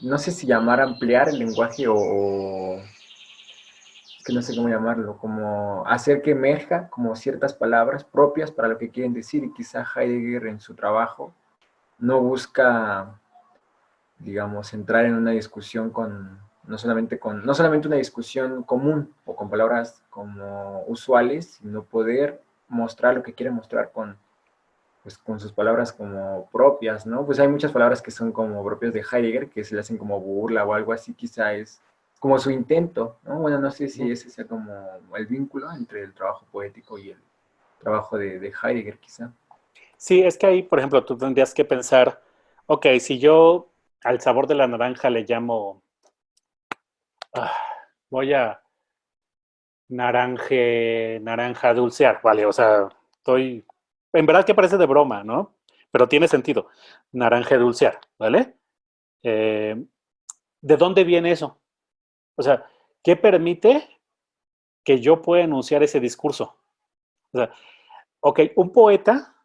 no sé si llamar ampliar el lenguaje es que no sé cómo llamarlo, como hacer que emerja como ciertas palabras propias para lo que quieren decir y quizá Heidegger en su trabajo no busca, digamos, entrar en una discusión no solamente una discusión común o con palabras como usuales, sino poder mostrar lo que quiere mostrar pues, con sus palabras como propias, ¿no? Pues hay muchas palabras que son como propias de Heidegger, que se le hacen como burla o algo así, quizá es como su intento, ¿no? Bueno, no sé si ese sea como el vínculo entre el trabajo poético y el trabajo de Heidegger, quizá. Sí, es que ahí, por ejemplo, tú tendrías que pensar, ok, si yo al sabor de la naranja le llamo, ah, voy a naranja dulcear, vale, o sea, estoy, en verdad que parece de broma, ¿no? Pero tiene sentido, naranja dulcear, ¿vale? Eh, ¿De dónde viene eso? O sea, ¿qué permite que yo pueda enunciar ese discurso? O sea, ok, un poeta,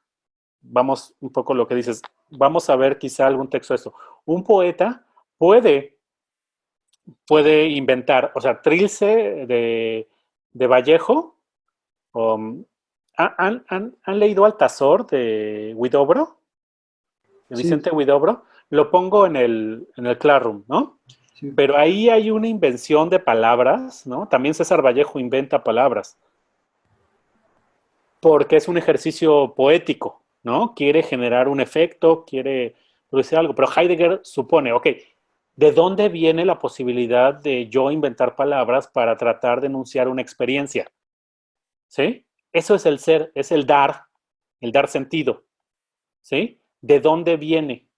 vamos un poco lo que dices, vamos a ver quizá algún texto de esto. Un poeta puede, puede inventar, o sea, Trilce de Vallejo, um, ¿han leído Altazor de Huidobro? De Sí, Vicente Huidobro. Lo pongo en el Classroom, ¿no? sí. Pero ahí hay una invención de palabras, ¿no? También César Vallejo inventa palabras, porque es un ejercicio poético, ¿no? Quiere generar un efecto, quiere producir algo, pero Heidegger supone, ok, ¿de dónde viene la posibilidad de yo inventar palabras para tratar de enunciar una experiencia? ¿Sí? Eso es el ser, es el dar sentido, ¿sí? ¿De dónde viene?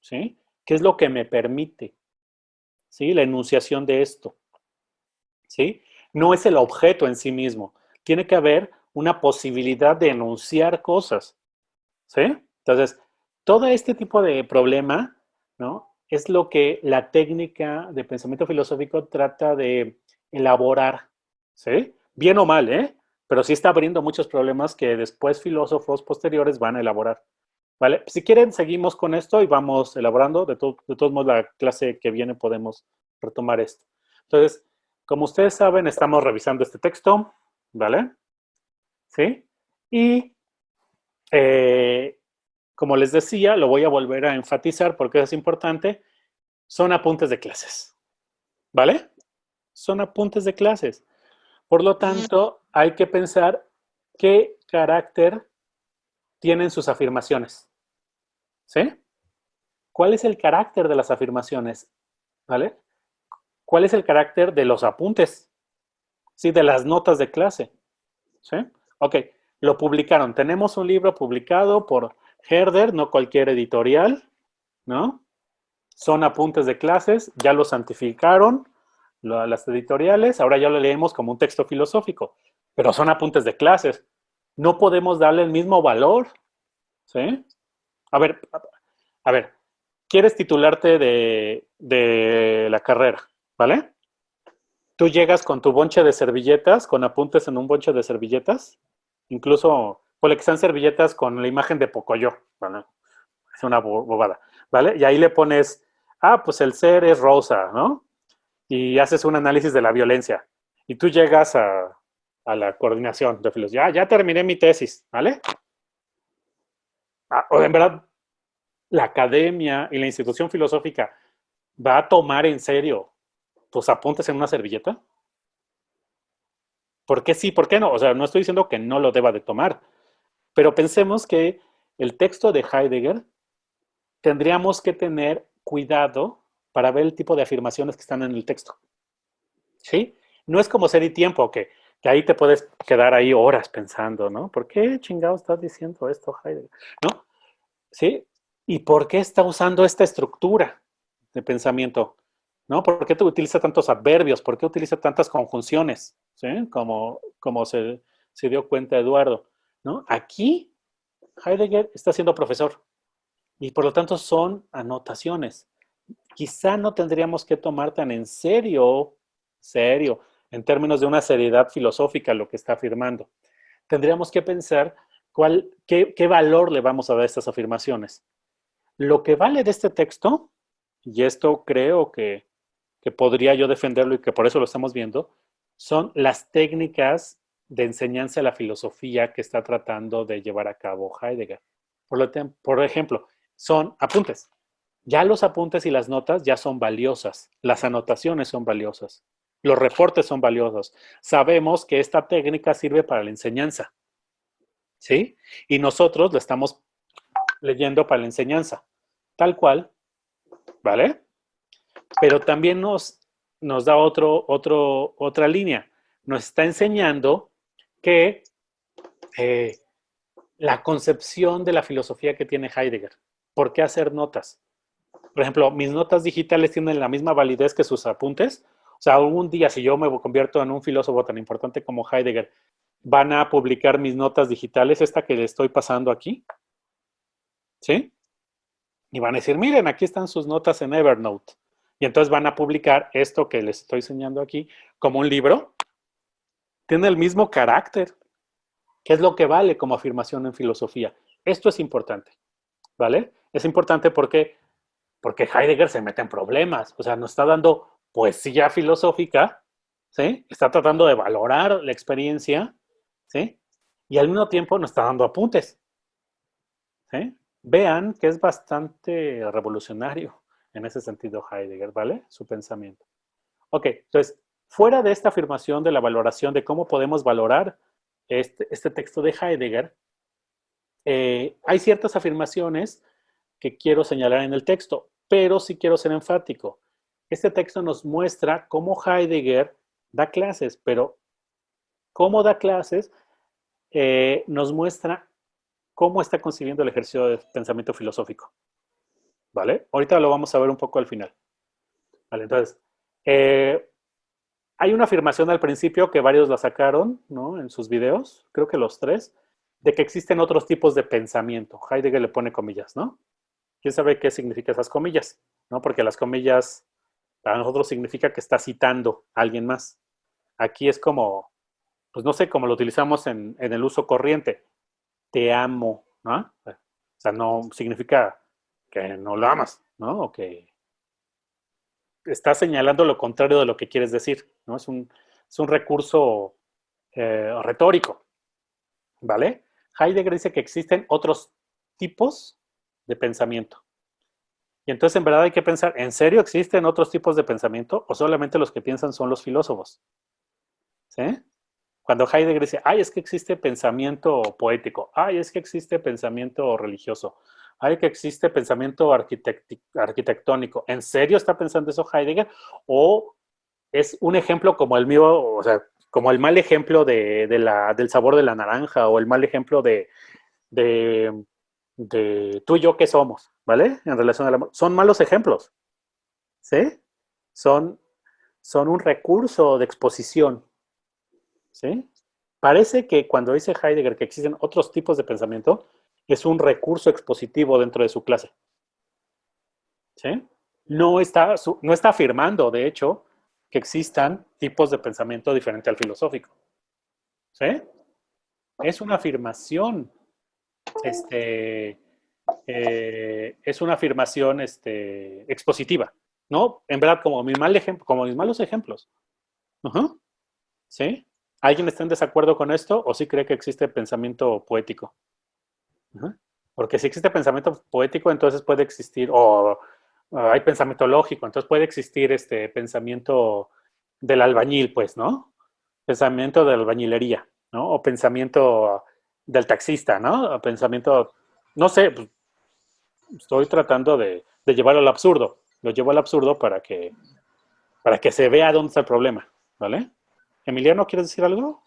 ¿Sí? ¿Qué es lo que me permite? ¿Sí? La enunciación de esto, ¿sí? No es el objeto en sí mismo. Tiene que haber una posibilidad de enunciar cosas, ¿sí? Entonces, todo este tipo de problema, ¿no? Es lo que la técnica de pensamiento filosófico trata de elaborar, ¿sí? Bien o mal, ¿eh? Pero sí está abriendo muchos problemas que después filósofos posteriores van a elaborar, ¿vale? Si quieren, seguimos con esto y vamos elaborando. De todos modos, la clase que viene podemos retomar esto. Entonces, como ustedes saben, estamos revisando este texto, ¿vale? ¿Sí? Y eh, como les decía, lo voy a volver a enfatizar porque es importante, son apuntes de clases, ¿vale? Son apuntes de clases. Por lo tanto, hay que pensar qué carácter tienen sus afirmaciones, ¿sí? ¿Cuál es el carácter de las afirmaciones? ¿Vale? ¿Cuál es el carácter de los apuntes? ¿Sí? De las notas de clase, ¿sí? Ok, lo publicaron. Tenemos un libro publicado por Herder, no cualquier editorial, ¿no? Son apuntes de clases, ya lo santificaron las editoriales, ahora ya lo leemos como un texto filosófico, pero son apuntes de clases. No podemos darle el mismo valor, ¿sí? A ver, a ver, ¿quieres titularte de la carrera, ¿vale? Tú llegas con tu bonche de servilletas, con apuntes en un bonche de servilletas, Incluso, ponle que están servilletas con la imagen de Pocoyo, ¿vale? Es una bobada, ¿vale? Y ahí le pones, pues el ser es rosa, ¿no? Y haces un análisis de la violencia. Y tú llegas a la coordinación de filosofía. Ya terminé mi tesis, ¿vale? O en verdad, la academia y la institución filosófica va a tomar en serio tus apuntes en una servilleta. ¿Por qué sí? ¿Por qué no? O sea, no estoy diciendo que no lo deba de tomar, pero pensemos que el texto de Heidegger tendríamos que tener cuidado para ver el tipo de afirmaciones que están en el texto. ¿Sí? No es como Ser y Tiempo, que ahí te puedes quedar ahí horas pensando, ¿no? ¿Por qué chingado estás diciendo esto, Heidegger? ¿No? ¿Sí? ¿Y por qué está usando esta estructura de pensamiento? ¿No? ¿Por qué te utiliza tantos adverbios? ¿Por qué utiliza tantas conjunciones? ¿Sí? Como se dio cuenta Eduardo, ¿no? Aquí Heidegger está siendo profesor y por lo tanto son anotaciones. Quizá no tendríamos que tomar tan en serio, en términos de una seriedad filosófica lo que está afirmando. Tendríamos que pensar qué valor le vamos a dar a estas afirmaciones. Lo que vale de este texto, y esto creo que podría yo defenderlo y que por eso lo estamos viendo, son las técnicas de enseñanza de la filosofía que está tratando de llevar a cabo Heidegger. Por ejemplo, son apuntes. Ya los apuntes y las notas ya son valiosas. Las anotaciones son valiosas. Los reportes son valiosos. Sabemos que esta técnica sirve para la enseñanza. ¿Sí? Y nosotros lo estamos leyendo para la enseñanza. Tal cual. ¿Vale? Pero también nos da otra línea. Nos está enseñando que la concepción de la filosofía que tiene Heidegger. ¿Por qué hacer notas? Por ejemplo, mis notas digitales tienen la misma validez que sus apuntes. O sea, algún día, si yo me convierto en un filósofo tan importante como Heidegger, van a publicar mis notas digitales, esta que le estoy pasando aquí. ¿Sí? Y van a decir, miren, aquí están sus notas en Evernote. Y entonces van a publicar esto que les estoy enseñando aquí como un libro. Tiene el mismo carácter, que es lo que vale como afirmación en filosofía. Esto es importante, ¿vale? Es importante porque Heidegger se mete en problemas. O sea, nos está dando poesía filosófica, ¿sí? Está tratando de valorar la experiencia, ¿sí? Y al mismo tiempo nos está dando apuntes, ¿sí? Vean que es bastante revolucionario en ese sentido Heidegger, ¿vale? Su pensamiento. Ok, entonces, fuera de esta afirmación de la valoración de cómo podemos valorar este texto de Heidegger, hay ciertas afirmaciones que quiero señalar en el texto, pero sí quiero ser enfático. Este texto nos muestra cómo Heidegger da clases, pero cómo da clases nos muestra cómo está concibiendo el ejercicio de pensamiento filosófico. ¿Vale? Ahorita lo vamos a ver un poco al final. ¿Vale? Entonces, hay una afirmación al principio que varios la sacaron, ¿no? En sus videos, creo que los tres, de que existen otros tipos de pensamiento. Heidegger le pone comillas, ¿no? ¿Quién sabe qué significa esas comillas? ¿No? Porque las comillas para nosotros significa que está citando a alguien más. Aquí es como, pues no sé, como lo utilizamos en el uso corriente. Te amo, ¿no? O sea, no significa que no lo amas, ¿no? O que está señalando lo contrario de lo que quieres decir, ¿no? Es un recurso retórico, ¿vale? Heidegger dice que existen otros tipos de pensamiento. Y entonces en verdad hay que pensar, ¿en serio existen otros tipos de pensamiento o solamente los que piensan son los filósofos? ¿Sí? Cuando Heidegger dice, ay, es que existe pensamiento poético, ay, es que existe pensamiento religioso, ay, que existe pensamiento arquitectónico, ¿en serio está pensando eso Heidegger? ¿O es un ejemplo como el mío, o sea, como el mal ejemplo del sabor de la naranja o el mal ejemplo de, de tú y yo que somos, ¿vale? En relación al amor. Son malos ejemplos, ¿sí? Son, son un recurso de exposición, ¿sí? Parece que cuando dice Heidegger que existen otros tipos de pensamiento, es un recurso expositivo dentro de su clase, ¿sí? No está afirmando, de hecho, que existan tipos de pensamiento diferente al filosófico, ¿sí? es una afirmación, es una afirmación expositiva, ¿no? En verdad, como mis malos ejemplos. Ujú. ¿Sí? ¿Alguien está en desacuerdo con esto o sí cree que existe pensamiento poético? Ujú. Porque si existe pensamiento poético, entonces puede existir, o hay pensamiento lógico, entonces puede existir este pensamiento del albañil, pues, ¿no? Pensamiento de albañilería, ¿no? O pensamiento del taxista, ¿no? O pensamiento, no sé, pues, estoy tratando de llevarlo al absurdo. Lo llevo al absurdo para que se vea dónde está el problema, ¿vale? Emiliano, ¿quieres decir algo?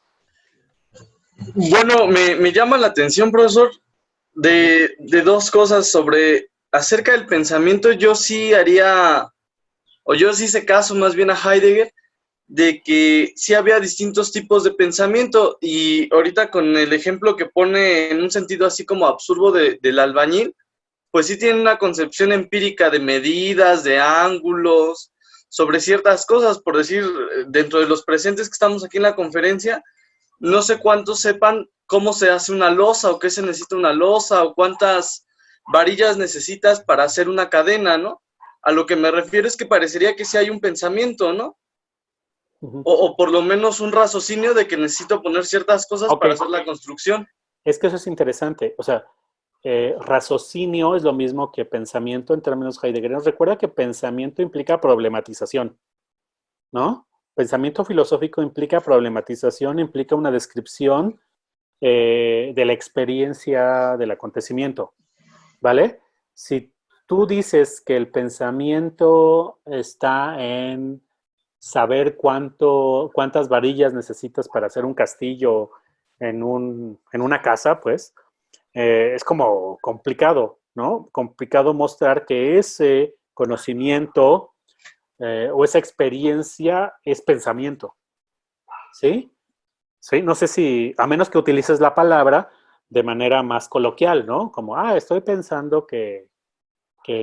Bueno, me llama la atención, profesor, Ujú. de dos cosas sobre acerca del pensamiento. Yo sí haría, o yo sí hice caso más bien a Heidegger, de que sí había distintos tipos de pensamiento y ahorita con el ejemplo que pone en un sentido así como absurdo del albañil, pues sí tiene una concepción empírica de medidas, de ángulos, sobre ciertas cosas, por decir, dentro de los presentes que estamos aquí en la conferencia, no sé cuántos sepan cómo se hace una losa o qué se necesita una losa o cuántas varillas necesitas para hacer una cadena, ¿no? A lo que me refiero es que parecería que sí hay un pensamiento, ¿no? Ujú. O por lo menos un raciocinio de que necesito poner ciertas cosas Ok, para hacer la construcción. es que eso es interesante. O sea, raciocinio es lo mismo que pensamiento en términos heideggerianos. Recuerda que pensamiento implica problematización, ¿no? Pensamiento filosófico implica problematización, implica una descripción de la experiencia del acontecimiento, ¿vale? Si tú dices que el pensamiento está en saber cuántas varillas necesitas para hacer un castillo en una casa, pues es como complicado, ¿no? Complicado mostrar que ese conocimiento o esa experiencia es pensamiento, ¿sí? Sí, no sé si, a menos que utilices la palabra de manera más coloquial, ¿no? Como, estoy pensando que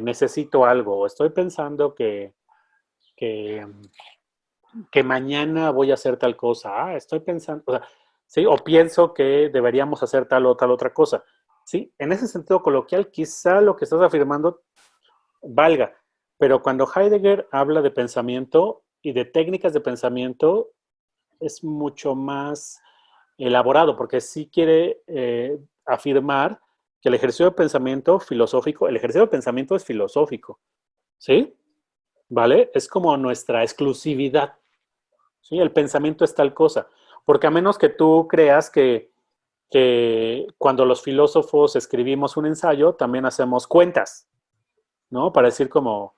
necesito algo, o estoy pensando que, que mañana voy a hacer tal cosa, estoy pensando, o sea, sí, o pienso que deberíamos hacer tal o tal otra cosa. Sí, en ese sentido coloquial, quizá lo que estás afirmando valga, pero cuando Heidegger habla de pensamiento y de técnicas de pensamiento, es mucho más elaborado, porque sí quiere afirmar que el ejercicio de pensamiento filosófico, el ejercicio de pensamiento es filosófico, ¿sí? ¿Vale? Es como nuestra exclusividad, ¿sí? El pensamiento es tal cosa, porque a menos que tú creas que cuando los filósofos escribimos un ensayo, también hacemos cuentas, ¿no? Para decir como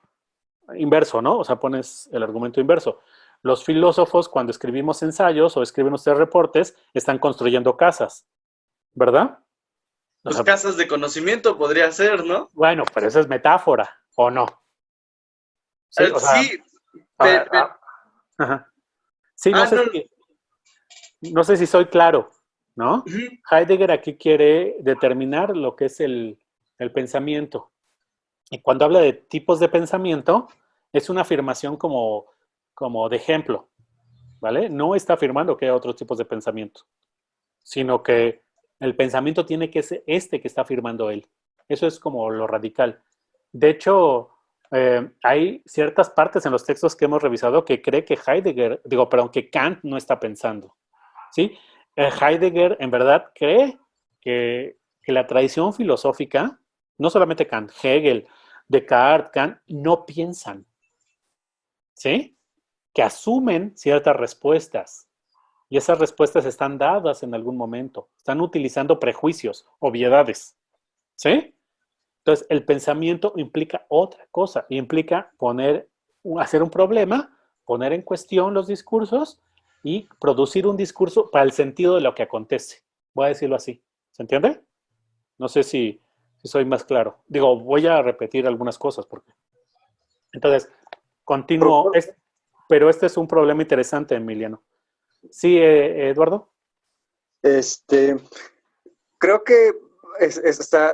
inverso, ¿no? O sea, pones el argumento inverso. Los filósofos, cuando escribimos ensayos o escriben ustedes reportes, están construyendo casas, ¿verdad? O Pues sea, casas de conocimiento podría ser, ¿no? bueno, pero esa es metáfora, ¿o no? Sí, o sea, Sí, a ver, ajá. Sí, no, no sé si soy claro, ¿no? ujú. Heidegger aquí quiere determinar lo que es el pensamiento. Y cuando habla de tipos de pensamiento, es una afirmación como de ejemplo, ¿vale? No está afirmando que hay otros tipos de pensamiento, sino que el pensamiento tiene que ser este que está afirmando él. Eso es como lo radical. De hecho, hay ciertas partes en los textos que hemos revisado que cree que Heidegger, digo, perdón, que Kant no está pensando, ¿sí? Heidegger en verdad cree que la tradición filosófica, no solamente Kant, Hegel, Descartes, Kant, no piensan, ¿sí? Que asumen ciertas respuestas y esas respuestas están dadas en algún momento, están utilizando prejuicios, obviedades, ¿sí? Entonces, el pensamiento implica otra cosa, implica hacer un problema, poner en cuestión los discursos y producir un discurso para el sentido de lo que acontece. Voy a decirlo así. ¿Se entiende? No sé si soy más claro. Digo, voy a repetir algunas cosas porque. Entonces, continúo, pero este es un problema interesante, Emiliano. Sí, Eduardo. Este, Creo que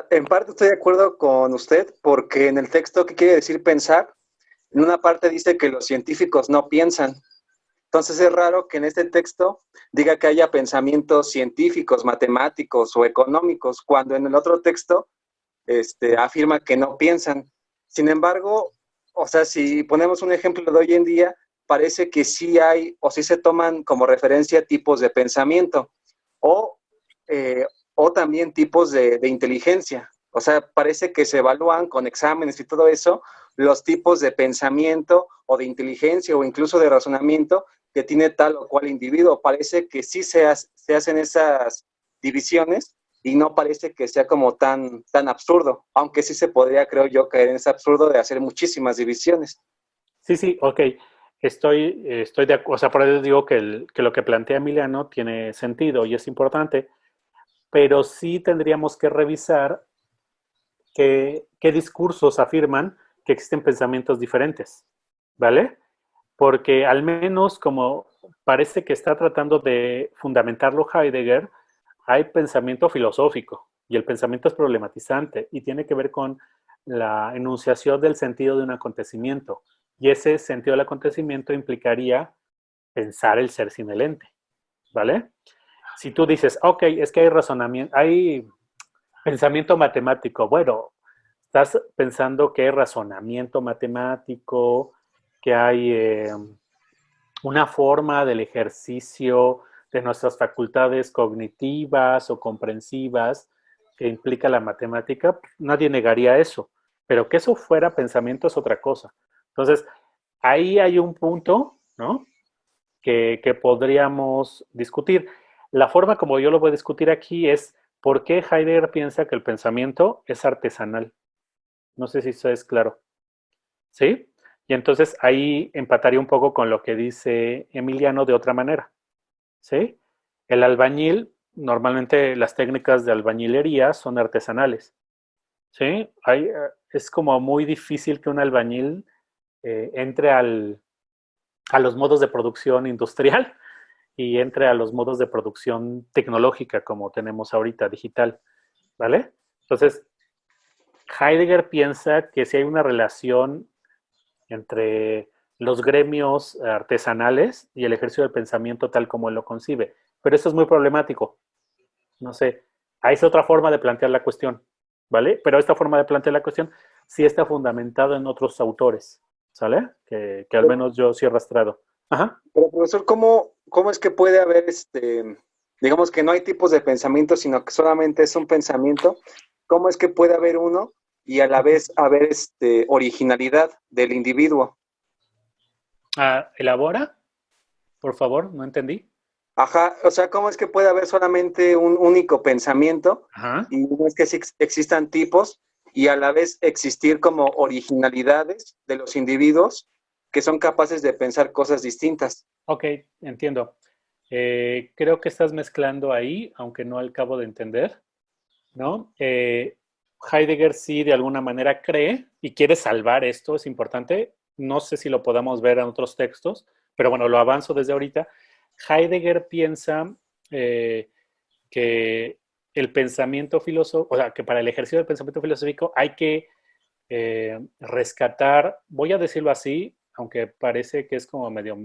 en parte estoy de acuerdo con usted, porque en el texto, ¿qué quiere decir pensar? En una parte dice que los científicos no piensan, Entonces es raro que en este texto diga que haya pensamientos científicos, matemáticos o económicos, cuando en el otro texto afirma que no piensan. Sin embargo, o sea, si ponemos un ejemplo de hoy en día, parece que sí hay o sí se toman como referencia tipos de pensamiento o, o también tipos de inteligencia. O sea, parece que se evalúan con exámenes y todo eso los tipos de pensamiento o de inteligencia o incluso de razonamiento que tiene tal o cual individuo. Parece que sí se hacen esas divisiones y no parece que sea como tan absurdo, aunque sí se podría, creo yo, caer en ese absurdo de hacer muchísimas divisiones. Sí, sí, ok. Estoy de acuerdo, o sea, por eso digo que lo que plantea Emiliano tiene sentido y es importante, pero sí tendríamos que revisar qué discursos afirman que existen pensamientos diferentes, ¿vale? Porque al menos como parece que está tratando de fundamentarlo Heidegger, hay pensamiento filosófico y el pensamiento es problematizante y tiene que ver con la enunciación del sentido de un acontecimiento. Y ese sentido del acontecimiento implicaría pensar el ser sin el ente, ¿vale? Si tú dices, ok, es que hay razonamiento, hay pensamiento matemático, bueno, estás pensando que hay razonamiento matemático, que hay una forma del ejercicio de nuestras facultades cognitivas o comprensivas que implica la matemática, nadie negaría eso, pero que eso fuera pensamiento es otra cosa. Entonces, ahí hay un punto, ¿no? Que podríamos discutir. La forma como yo lo voy a discutir aquí es por qué Heidegger piensa que el pensamiento es artesanal. No sé si eso es claro. ¿Sí? Y entonces ahí empataría un poco con lo que dice Emiliano de otra manera. ¿Sí? El albañil, normalmente las técnicas de albañilería son artesanales. ¿Sí? Es como muy difícil que un albañil entre a los modos de producción industrial y entre a los modos de producción tecnológica como tenemos ahorita, digital. ¿Vale? Entonces, Heidegger piensa que si hay una relación entre los gremios artesanales y el ejercicio del pensamiento tal como él lo concibe. Pero eso es muy problemático. No sé, hay otra forma de plantear la cuestión, ¿vale? Pero esta forma de plantear la cuestión sí está fundamentada en otros autores, ¿sale? Que al menos yo sí he arrastrado. Ajá. Pero profesor, ¿cómo es que puede haber digamos que no hay tipos de pensamiento, sino que solamente es un pensamiento? ¿Cómo es que puede haber uno y a la vez haber originalidad del individuo? Elabora, por favor, no entendí. Ajá, o sea, ¿cómo es que puede haber solamente un único pensamiento Ajá. y no es que existan tipos y a la vez existir como originalidades de los individuos que son capaces de pensar cosas distintas? Ok, entiendo. Creo que estás mezclando ahí, aunque no acabo de entender, ¿no? Heidegger sí de alguna manera cree y quiere salvar esto, es importante. No sé si lo podamos ver en otros textos, pero bueno, lo avanzo desde ahorita. Heidegger piensa que el pensamiento filosófico, o sea, que para el ejercicio del pensamiento filosófico hay que rescatar, voy a decirlo así, aunque parece que es como medio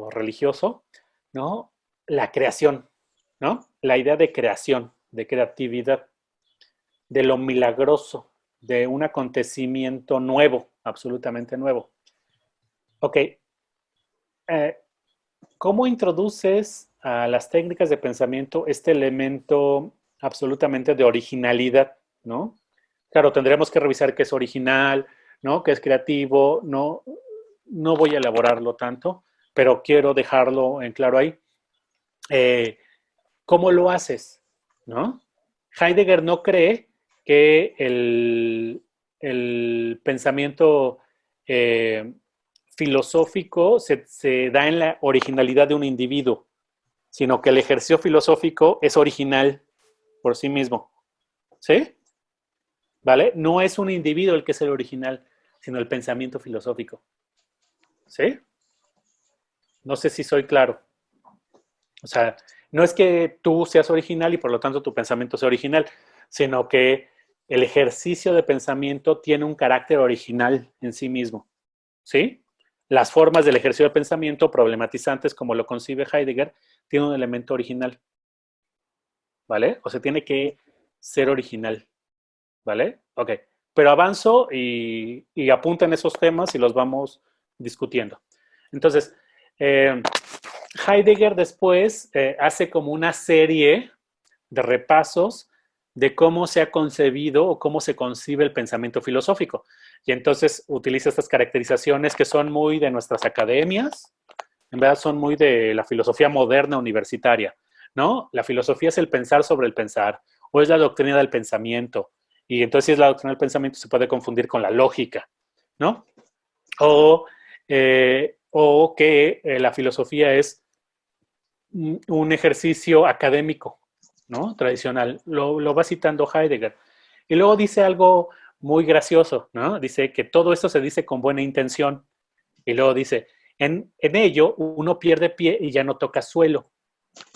religioso, ¿no? La creación, ¿no? La idea de creación, de creatividad, de lo milagroso, de un acontecimiento nuevo, absolutamente nuevo. Ok, ¿cómo introduces a las técnicas de pensamiento este elemento absolutamente de originalidad, ¿no? Claro, tendremos que revisar qué es original, ¿no? Qué es creativo, no voy a elaborarlo tanto, pero quiero dejarlo en claro ahí. Eh, ¿Cómo lo haces? ¿No? Heidegger no cree que el pensamiento eh, filosófico se da en la originalidad de un individuo, sino que el ejercicio filosófico es original por sí mismo. ¿Sí? ¿Vale? No es un individuo el que es el original, sino el pensamiento filosófico. ¿Sí? No sé si soy claro. O sea, no es que tú seas original y por lo tanto tu pensamiento sea original, sino que el ejercicio de pensamiento tiene un carácter original en sí mismo. ¿Sí? las formas del ejercicio del pensamiento problematizantes, como lo concibe Heidegger, tiene un elemento original, ¿vale? O sea, tiene que ser original, ¿vale? Ok, pero avanzo y apunten esos temas y los vamos discutiendo. Entonces, Heidegger después hace como una serie de repasos de cómo se ha concebido o cómo se concibe el pensamiento filosófico. Y entonces utiliza estas caracterizaciones que son muy de nuestras academias, en verdad son muy de la filosofía moderna universitaria, ¿no? La filosofía es el pensar sobre el pensar, o es la doctrina del pensamiento. Y entonces si es la doctrina del pensamiento se puede confundir con la lógica, ¿no? O que la filosofía es un ejercicio académico, ¿no? Tradicional. Lo va citando Heidegger. Y luego dice algo muy gracioso, ¿no? Dice que todo esto se dice con buena intención. Y luego dice, en ello uno pierde pie y ya no toca suelo,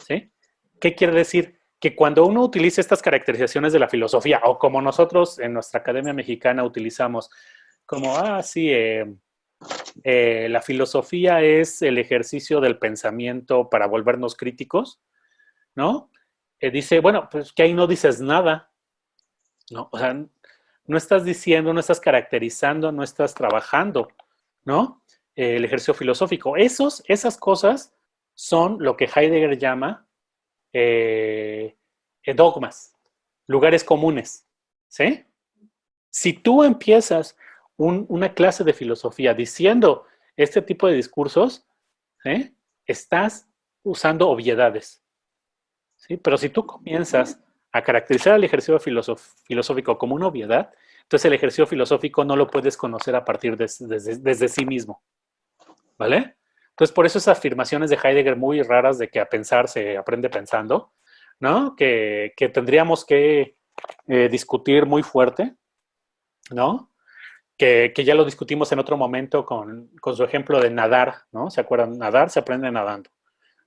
¿sí? ¿Qué quiere decir? Que cuando uno utiliza estas caracterizaciones de la filosofía, o como nosotros en nuestra Academia Mexicana utilizamos, como, sí, la filosofía es el ejercicio del pensamiento para volvernos críticos, ¿no? Dice, bueno, pues que ahí no dices nada, ¿no? O sea, no estás diciendo, no estás caracterizando, no estás trabajando, ¿no? El ejercicio filosófico. Esas cosas son lo que Heidegger llama dogmas, lugares comunes, ¿sí? Si tú empiezas una clase de filosofía diciendo este tipo de discursos, ¿sí? Estás usando obviedades, ¿sí? Pero si tú comienzas a caracterizar el ejercicio filosófico como una obviedad, entonces el ejercicio filosófico no lo puedes conocer a partir desde sí mismo, ¿vale? Entonces, por eso esas afirmaciones de Heidegger muy raras de que a pensar se aprende pensando, ¿no? Que tendríamos que discutir muy fuerte, ¿no? Que ya lo discutimos en otro momento con su ejemplo de nadar, ¿no? ¿Se acuerdan? Nadar se aprende nadando.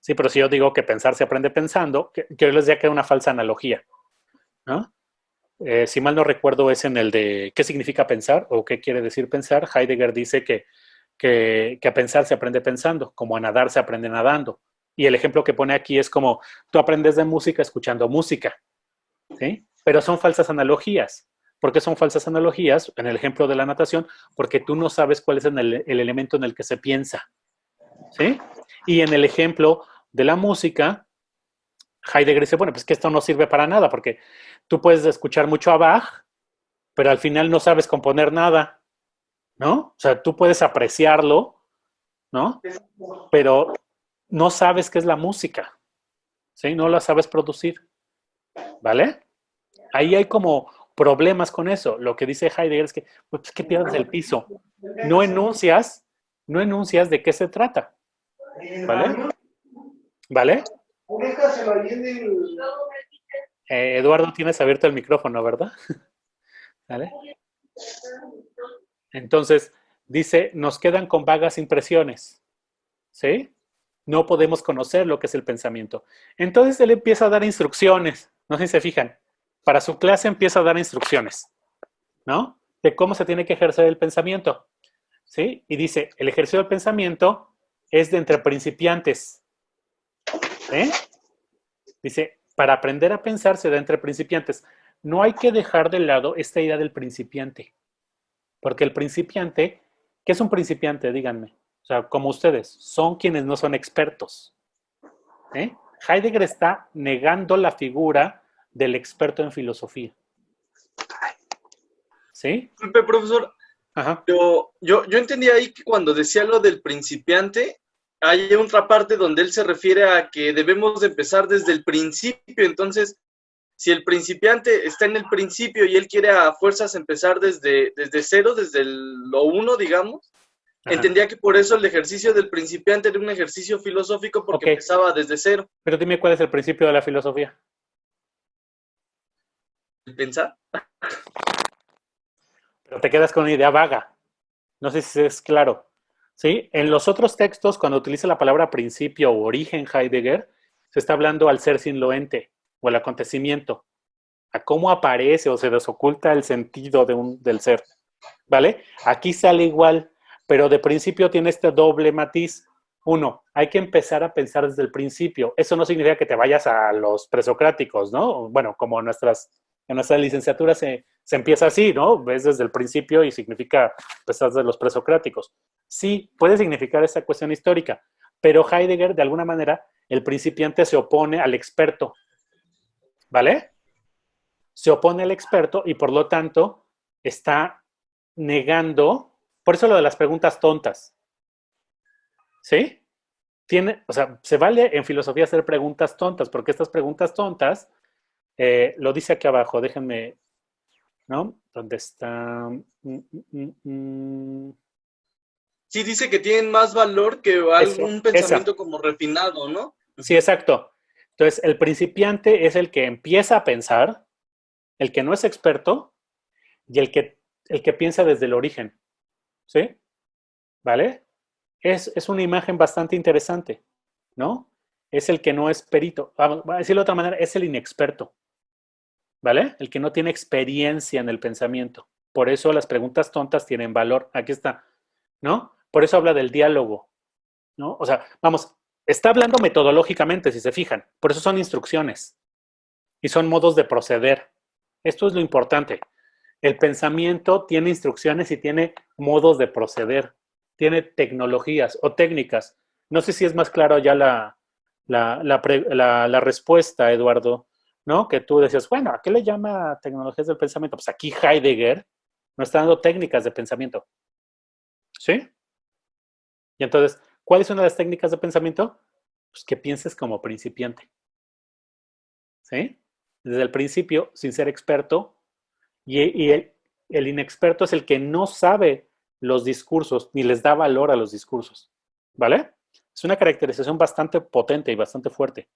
Sí, pero si yo digo que pensar se aprende pensando, que yo les decía que era una falsa analogía, ¿no? Si mal no recuerdo es en el de qué significa pensar o qué quiere decir pensar. Heidegger dice que a pensar se aprende pensando, como a nadar se aprende nadando. Y el ejemplo que pone aquí es como tú aprendes de música escuchando música, ¿sí? Pero son falsas analogías. ¿Por qué son falsas analogías? En el ejemplo de la natación, porque tú no sabes cuál es el elemento en el que se piensa, ¿sí? Y en el ejemplo de la música, Heidegger dice, bueno, pues que esto no sirve para nada, porque tú puedes escuchar mucho a Bach, pero al final no sabes componer nada, ¿no? O sea, tú puedes apreciarlo, ¿no? Pero no sabes qué es la música, ¿sí? No la sabes producir, ¿vale? Ahí hay como problemas con eso. Lo que dice Heidegger es que, pues, que pierdes el piso. No enuncias de qué se trata, ¿vale? ¿Vale? Eduardo, tienes abierto el micrófono, ¿verdad? ¿Vale? Entonces, dice, nos quedan con vagas impresiones, ¿sí? No podemos conocer lo que es el pensamiento. Entonces él empieza a dar instrucciones, no sé si se fijan, para su clase empieza a dar instrucciones, ¿no? De cómo se tiene que ejercer el pensamiento, ¿sí? Y dice, el ejercicio del pensamiento es de entre principiantes, ¿sí? Dice, para aprender a pensar se da entre principiantes. No hay que dejar de lado esta idea del principiante, porque el principiante, ¿qué es un principiante? Díganme. O sea, como ustedes, son quienes no son expertos. ¿Eh? Heidegger está negando la figura del experto en filosofía. ¿Sí? Disculpe, profesor, Ajá. yo entendí ahí que cuando decía lo del principiante, hay otra parte donde él se refiere a que debemos de empezar desde el principio. Entonces, si el principiante está en el principio y él quiere a fuerzas empezar desde cero, desde lo uno, digamos, Ajá. entendía que por eso el ejercicio del principiante era un ejercicio filosófico porque Ok. empezaba desde cero. Pero dime cuál es el principio de la filosofía. ¿Pensar? Pero te quedas con una idea vaga. No sé si es claro. ¿Sí? En los otros textos, cuando utiliza la palabra principio o origen Heidegger, se está hablando al ser sin lo ente o al acontecimiento, a cómo aparece o se desoculta el sentido del ser. ¿Vale? Aquí sale igual. pero de principio tiene este doble matiz. Uno, hay que empezar a pensar desde el principio. Eso no significa que te vayas a los presocráticos, ¿no? Bueno, como en nuestra licenciatura se empieza así, ¿no? Ves desde el principio y significa empezar desde los presocráticos. Sí, puede significar esa cuestión histórica, pero Heidegger, de alguna manera, el principiante se opone al experto, ¿vale? Se opone al experto y por lo tanto está negando, por eso lo de las preguntas tontas, ¿sí? O sea, se vale en filosofía hacer preguntas tontas, porque estas preguntas tontas, lo dice aquí abajo, déjenme, ¿no? ¿Dónde está? Sí, dice que tienen más valor que algún pensamiento esa. como refinado, ¿no? Sí, exacto. Entonces, el principiante es el que empieza a pensar, el que no es experto y el que piensa desde el origen, ¿sí? ¿Vale? Es una imagen bastante interesante, ¿no? Es el que no es perito. Vamos a decirlo de otra manera, es el inexperto, ¿vale? El que no tiene experiencia en el pensamiento. Por eso las preguntas tontas tienen valor. Aquí está, ¿no? Por eso habla del diálogo, ¿no? O sea, vamos, está hablando metodológicamente, si se fijan. Por eso son instrucciones y son modos de proceder. Esto es lo importante. El pensamiento tiene instrucciones y tiene modos de proceder, tiene tecnologías o técnicas. No sé si es más claro ya la respuesta, Eduardo, ¿no? Que tú decías, bueno, ¿a qué le llama tecnologías del pensamiento? Pues aquí Heidegger nos está dando técnicas de pensamiento, ¿sí? Y entonces, ¿cuál es una de las técnicas de pensamiento? Pues que pienses como principiante, ¿sí? Desde el principio, sin ser experto, y el inexperto es el que no sabe los discursos ni les da valor a los discursos, ¿vale? Es una caracterización bastante potente y bastante fuerte,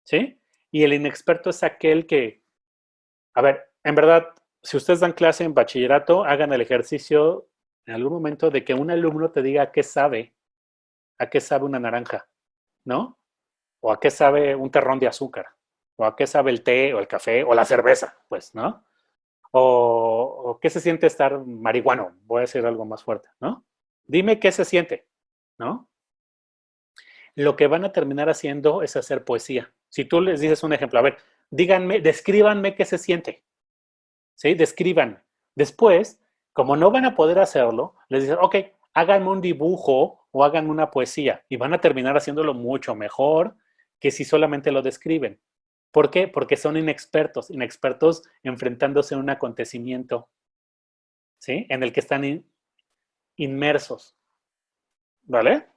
¿sí? Y el inexperto es aquel que, a ver, en verdad, si ustedes dan clase en bachillerato, hagan el ejercicio en algún momento de que un alumno te diga a qué sabe una naranja, ¿no? O a qué sabe un terrón de azúcar, o a qué sabe el té o el café o la cerveza, pues, ¿no? O qué se siente estar marihuano, voy a decir algo más fuerte, ¿no? Dime qué se siente, ¿no? Lo que van a terminar haciendo es hacer poesía. Si tú les dices un ejemplo, a ver, díganme, descríbanme qué se siente, ¿sí? Describan. Después, como no van a poder hacerlo, les dicen, ok, háganme un dibujo o háganme una poesía y van a terminar haciéndolo mucho mejor que si solamente lo describen. ¿Por qué? Porque son inexpertos, inexpertos enfrentándose a un acontecimiento, ¿sí? En el que están inmersos, ¿vale?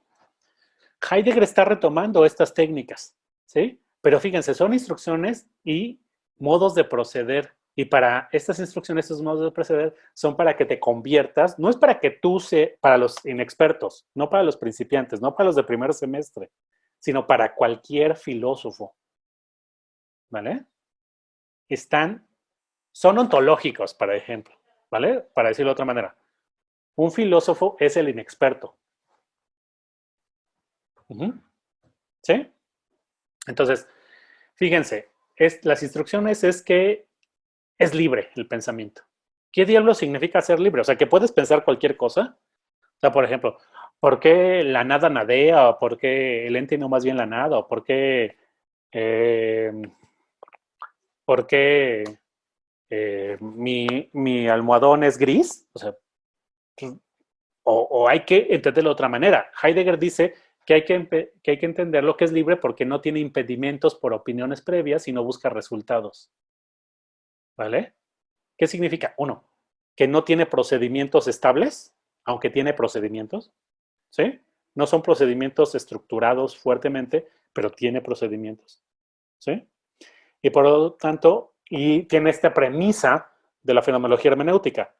Heidegger está retomando estas técnicas, ¿sí? Pero fíjense, son instrucciones y modos de proceder. Y para estas instrucciones, estos modos de proceder son para que te conviertas, no es para que tú para los inexpertos, no para los principiantes, no para los de primer semestre, sino para cualquier filósofo, ¿vale? Son ontológicos, por ejemplo, ¿vale? Para decirlo de otra manera. Un filósofo es el inexperto. ¿Sí? Entonces, fíjense, las instrucciones es que es libre el pensamiento. ¿Qué diablos significa ser libre? O sea, que puedes pensar cualquier cosa. O sea, por ejemplo, ¿por qué la nada nadea? ¿O por qué el ente no más bien la nada? ¿O eh, por qué mi almohadón es gris? O sea, o hay que entenderlo de otra manera. Heidegger dice que hay que entender lo que es libre porque no tiene impedimentos por opiniones previas y no busca resultados. ¿Vale? ¿Qué significa? Uno, que no tiene procedimientos estables, aunque tiene procedimientos, ¿sí? No son procedimientos estructurados fuertemente, pero tiene procedimientos, ¿sí? Y por lo tanto, y tiene esta premisa de la fenomenología hermenéutica.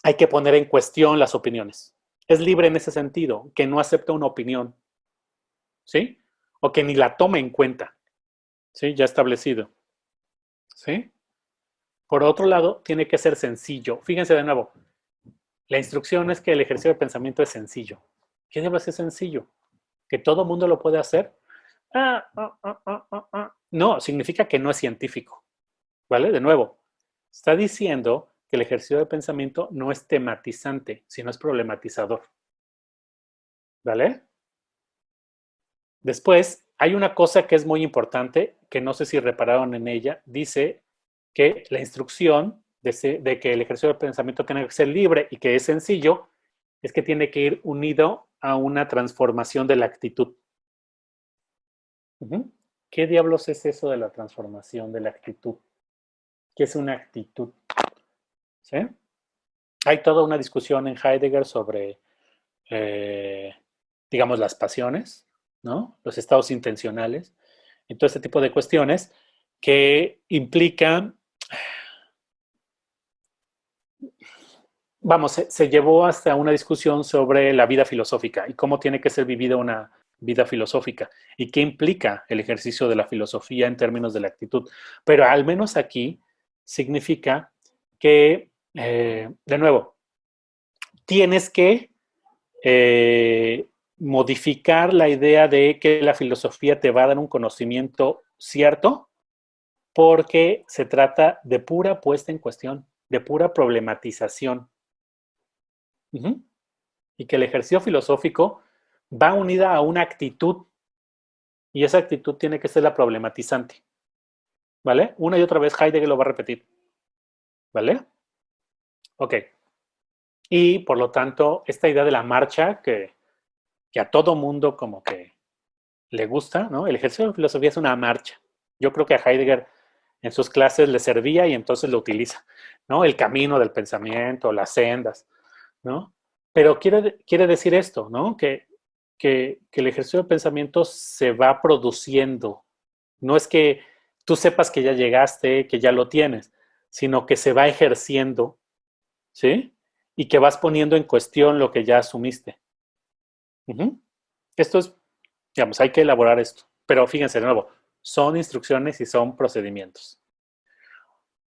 Hay que poner en cuestión las opiniones. Es libre en ese sentido, que no acepta una opinión, ¿sí? O que ni la tome en cuenta, ¿sí? Ya establecido, ¿sí? Por otro lado, tiene que ser sencillo. Fíjense de nuevo, la instrucción es que el ejercicio de pensamiento es sencillo. ¿Qué debe ser sencillo? ¿Que todo mundo lo puede hacer? No, significa que no es científico, ¿vale? De nuevo, está diciendo que el ejercicio de pensamiento no es tematizante, sino es problematizador. ¿Vale? Después, hay una cosa que es muy importante, que no sé si repararon en ella, dice que la instrucción de que el ejercicio de pensamiento tiene que ser libre y que es sencillo, es que tiene que ir unido a una transformación de la actitud. ¿Qué diablos es eso de la transformación de la actitud? ¿Qué es una actitud? ¿Sí? Hay toda una discusión en Heidegger sobre, digamos, las pasiones, ¿no? Los estados intencionales y todo este tipo de cuestiones que implican, vamos, se llevó hasta una discusión sobre la vida filosófica y cómo tiene que ser vivida una vida filosófica y qué implica el ejercicio de la filosofía en términos de la actitud. Pero al menos aquí significa que, de nuevo, tienes que modificar la idea de que la filosofía te va a dar un conocimiento cierto, porque se trata de pura puesta en cuestión, de pura problematización. Y que el ejercicio filosófico va unida a una actitud, y esa actitud tiene que ser la problematizante. ¿Vale? Una y otra vez Heidegger lo va a repetir. ¿Vale? Ok. Y por lo tanto, esta idea de la marcha que a todo mundo como que le gusta, ¿no? El ejercicio de filosofía es una marcha. Yo creo que a Heidegger en sus clases le servía y entonces lo utiliza, ¿no? El camino del pensamiento, las sendas, ¿no? Pero quiere decir esto, ¿no? Que el ejercicio de pensamiento se va produciendo. No es que tú sepas que ya llegaste, que ya lo tienes, sino que se va ejerciendo, ¿sí? Y que vas poniendo en cuestión lo que ya asumiste. Esto es, digamos, hay que elaborar esto. Pero fíjense de nuevo, son instrucciones y son procedimientos.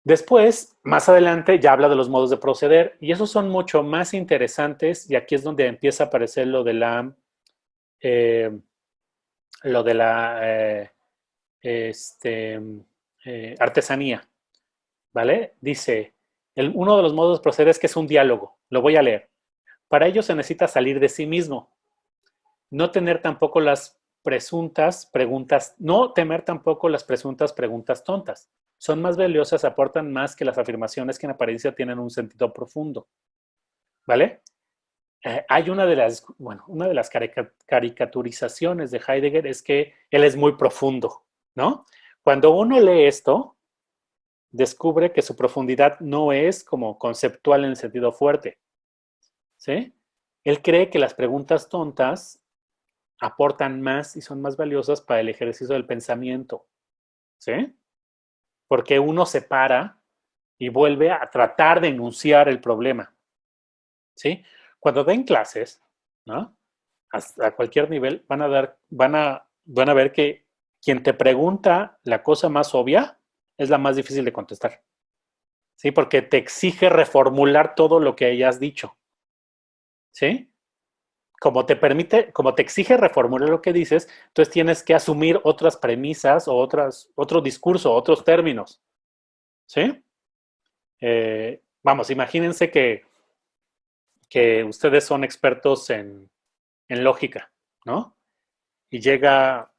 Después, más adelante, ya habla de los modos de proceder y esos son mucho más interesantes y aquí es donde empieza a aparecer lo de la artesanía, ¿vale? Dice, uno de los modos de proceder es que es un diálogo. Lo voy a leer. Para ello se necesita salir de sí mismo. No tener tampoco las presuntas preguntas, no temer tampoco las presuntas preguntas tontas. Son más valiosas, aportan más que las afirmaciones que en apariencia tienen un sentido profundo. ¿Vale? Hay una de las caricaturizaciones de Heidegger es que él es muy profundo, ¿no? Cuando uno lee esto, descubre que su profundidad no es como conceptual en el sentido fuerte, ¿sí? Él cree que las preguntas tontas aportan más y son más valiosas para el ejercicio del pensamiento, ¿sí? Porque uno se para y vuelve a tratar de enunciar el problema, ¿sí? Cuando den clases, ¿no? A cualquier nivel, van a ver que quien te pregunta la cosa más obvia es la más difícil de contestar, ¿sí? Porque te exige reformular todo lo que hayas dicho, ¿sí? Como te exige reformular lo que dices, entonces tienes que asumir otras premisas o otro discurso, otros términos, ¿sí? Vamos, imagínense que ustedes son expertos en lógica, ¿no? Y llega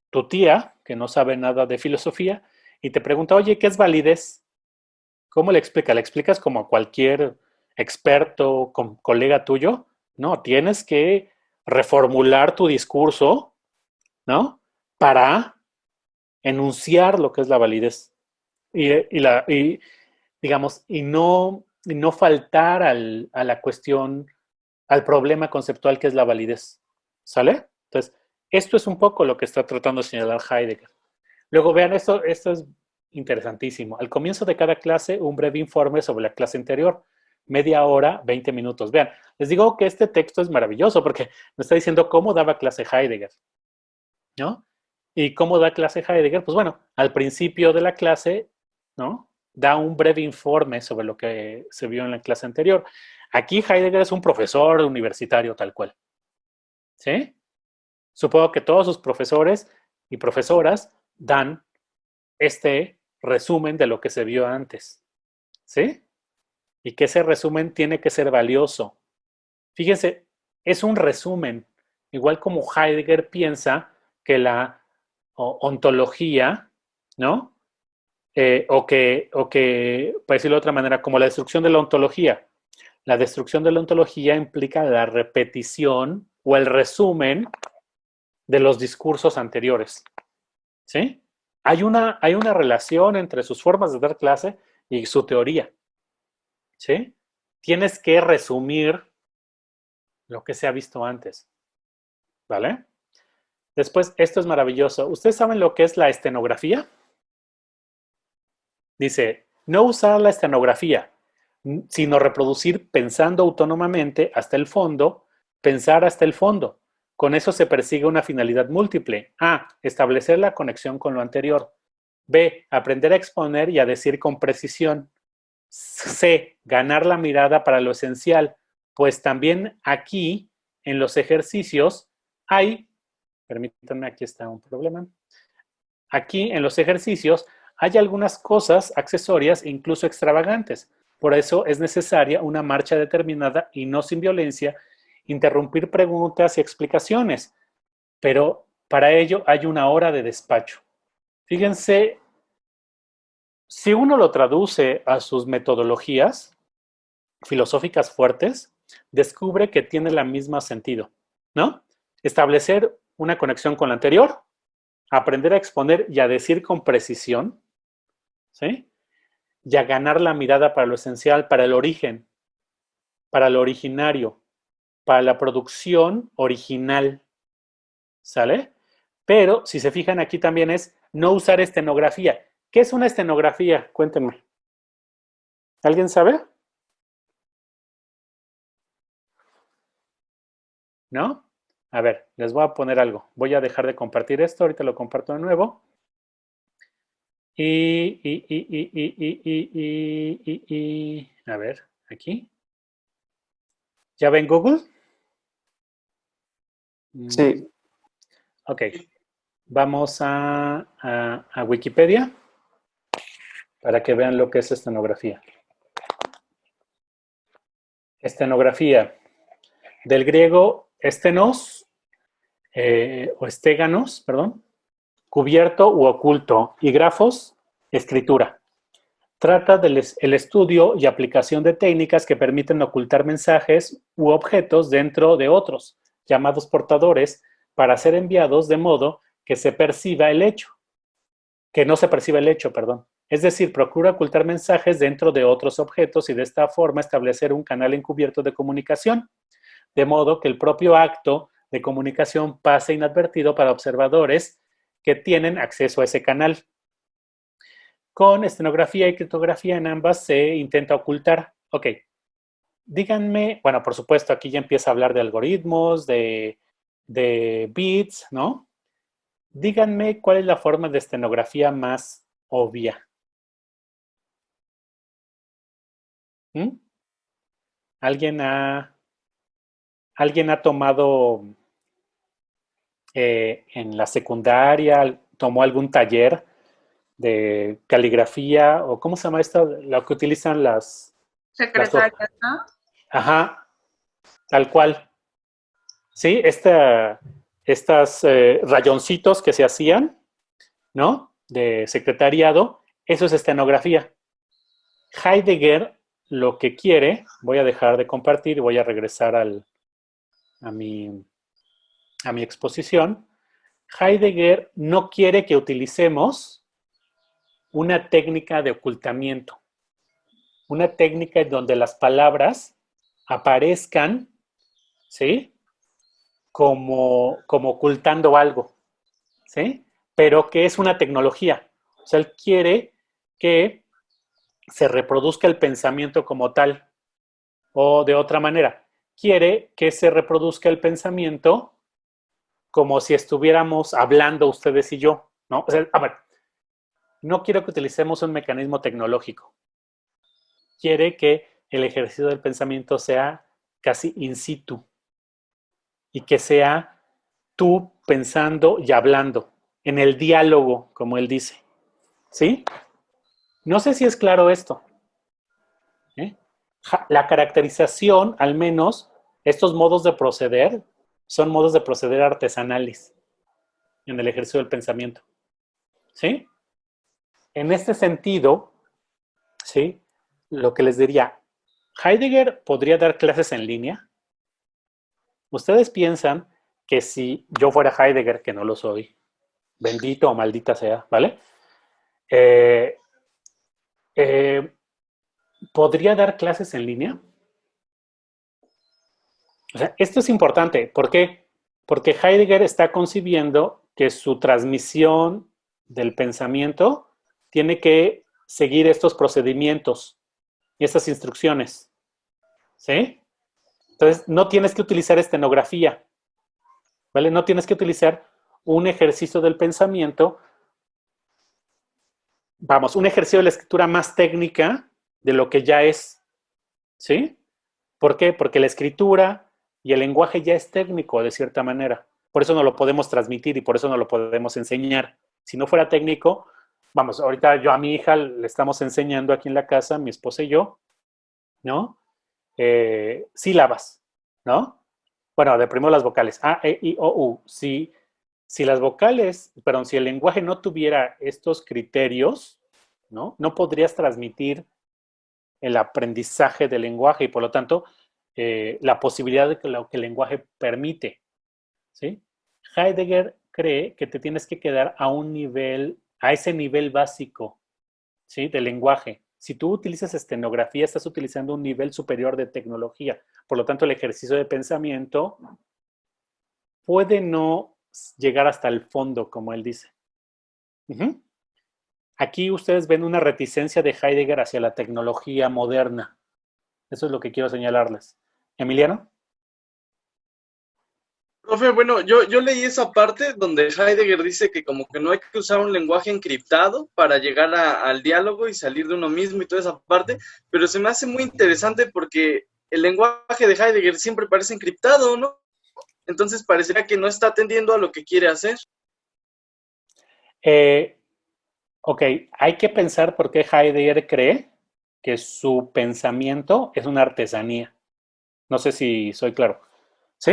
tu tía, que no sabe nada de filosofía, y te pregunta, oye, ¿qué es validez? ¿Cómo le explica? ¿Le explicas como a cualquier experto, colega tuyo? No, tienes que reformular tu discurso, ¿no? Para enunciar lo que es la validez. Y digamos, y no faltar a la cuestión, al problema conceptual que es la validez. ¿Sale? Entonces, esto es un poco lo que está tratando de señalar Heidegger. Luego, vean, esto es interesantísimo. Al comienzo de cada clase, un breve informe sobre la clase anterior. Media hora, 20 minutos. Vean, les digo que este texto es maravilloso porque me está diciendo cómo daba clase Heidegger, ¿no? ¿Y cómo da clase Heidegger? Pues bueno, al principio de la clase, ¿no? Da un breve informe sobre lo que se vio en la clase anterior. Aquí Heidegger es un profesor universitario tal cual, ¿sí? Supongo que todos sus profesores y profesoras dan este resumen de lo que se vio antes, ¿sí? Y que ese resumen tiene que ser valioso. Fíjense, es un resumen, igual como Heidegger piensa que la ontología, ¿no? Para decirlo de otra manera, como la destrucción de la ontología. La destrucción de la ontología implica la repetición o el resumen de los discursos anteriores, ¿sí? Hay una relación entre sus formas de dar clase y su teoría, ¿sí? Tienes que resumir lo que se ha visto antes, ¿vale? Después, esto es maravilloso. ¿Ustedes saben lo que es la estenografía? Dice, no usar la estenografía, sino reproducir pensando autónomamente hasta el fondo, pensar hasta el fondo. Con eso se persigue una finalidad múltiple. A, establecer la conexión con lo anterior. B, aprender a exponer y a decir con precisión. C, ganar la mirada para lo esencial. Pues también aquí, en los ejercicios, permítanme, aquí está un problema. Aquí, en los ejercicios, hay algunas cosas accesorias e incluso extravagantes. Por eso es necesaria una marcha determinada y no sin violencia, interrumpir preguntas y explicaciones. Pero para ello hay una hora de despacho. Fíjense, si uno lo traduce a sus metodologías filosóficas fuertes, descubre que tiene el mismo sentido, ¿no? Establecer una conexión con la anterior, aprender a exponer y a decir con precisión, ¿sí? Y a ganar la mirada para lo esencial, para el origen, para lo originario, para la producción original, ¿sale? Pero, si se fijan aquí también es no usar estenografía. ¿Qué es una estenografía? Cuéntenme. ¿Alguien sabe? ¿No? A ver, les voy a poner algo. Voy a dejar de compartir esto, ahorita lo comparto de nuevo. A ver, aquí. ¿Ya ven Google? Sí. Ok. Vamos a Wikipedia para que vean lo que es estenografía. Estenografía. Del griego estenos, o estéganos, perdón, cubierto u oculto, y grafos, escritura. Trata del estudio y aplicación de técnicas que permiten ocultar mensajes u objetos dentro de otros, llamados portadores, para ser enviados de modo que se perciba el hecho. Que no se perciba el hecho, perdón. Es decir, procura ocultar mensajes dentro de otros objetos y de esta forma establecer un canal encubierto de comunicación, de modo que el propio acto de comunicación pase inadvertido para observadores que tienen acceso a ese canal. Con estenografía y criptografía en ambas se intenta ocultar. Ok, díganme, bueno, por supuesto, aquí ya empieza a hablar de algoritmos, de bits, ¿no? Díganme cuál es la forma de estenografía más obvia. ¿Mm? ¿Alguien ha tomado en la secundaria, tomó algún taller de caligrafía o cómo se llama esto? Lo que utilizan las Secretarias, ¿no? Ajá, tal cual. Sí, estas rayoncitos que se hacían, ¿no? De secretariado, eso es estenografía. Heidegger lo que quiere, voy a dejar de compartir y voy a regresar a mi exposición. Heidegger no quiere que utilicemos una técnica de ocultamiento, una técnica en donde las palabras aparezcan, ¿sí? Como ocultando algo, ¿sí? Pero que es una tecnología. O sea, él quiere que se reproduzca el pensamiento como tal, o de otra manera, quiere que se reproduzca el pensamiento como si estuviéramos hablando ustedes y yo, ¿no? O sea, a ver, no quiero que utilicemos un mecanismo tecnológico. Quiere que el ejercicio del pensamiento sea casi in situ y que sea tú pensando y hablando, en el diálogo, como él dice. ¿Sí? No sé si es claro esto. La caracterización, al menos, estos modos de proceder, son modos de proceder artesanales en el ejercicio del pensamiento. ¿Sí? En este sentido, ¿sí? Lo que les diría, Heidegger podría dar clases en línea. ¿Ustedes piensan que si yo fuera Heidegger, que no lo soy, bendito o maldita sea, ¿vale? Eh, eh, ¿Podría dar clases en línea? O sea, esto es importante. ¿Por qué? Porque Heidegger está concibiendo que su transmisión del pensamiento tiene que seguir estos procedimientos y estas instrucciones. ¿Sí? Entonces, no tienes que utilizar estenografía, ¿vale? No tienes que utilizar un ejercicio del pensamiento, vamos, un ejercicio de la escritura más técnica de lo que ya es, ¿sí? ¿Por qué? Porque la escritura y el lenguaje ya es técnico de cierta manera. Por eso no lo podemos transmitir y por eso no lo podemos enseñar. Si no fuera técnico, vamos, ahorita yo a mi hija le estamos enseñando aquí en la casa, mi esposa y yo, ¿no? Sílabas, ¿no? Bueno, de primero las vocales, A, E, I, O, U. Si las vocales, perdón, si el lenguaje no tuviera estos criterios, ¿no? No podrías transmitir el aprendizaje del lenguaje y por lo tanto la posibilidad de que lo que el lenguaje permite, ¿sí? Heidegger cree que te tienes que quedar a un nivel, a ese nivel básico, ¿sí? Del lenguaje. Si tú utilizas estenografía, estás utilizando un nivel superior de tecnología. Por lo tanto, el ejercicio de pensamiento puede no llegar hasta el fondo, como él dice. Aquí ustedes ven una reticencia de Heidegger hacia la tecnología moderna. Eso es lo que quiero señalarles. ¿Emiliano? Profe, bueno, yo leí esa parte donde Heidegger dice que como que no hay que usar un lenguaje encriptado para llegar al diálogo y salir de uno mismo y toda esa parte, pero se me hace muy interesante porque el lenguaje de Heidegger siempre parece encriptado, ¿no? Entonces parecería que no está atendiendo a lo que quiere hacer. Ok, hay que pensar por qué Heidegger cree que su pensamiento es una artesanía. No sé si soy claro. ¿Sí?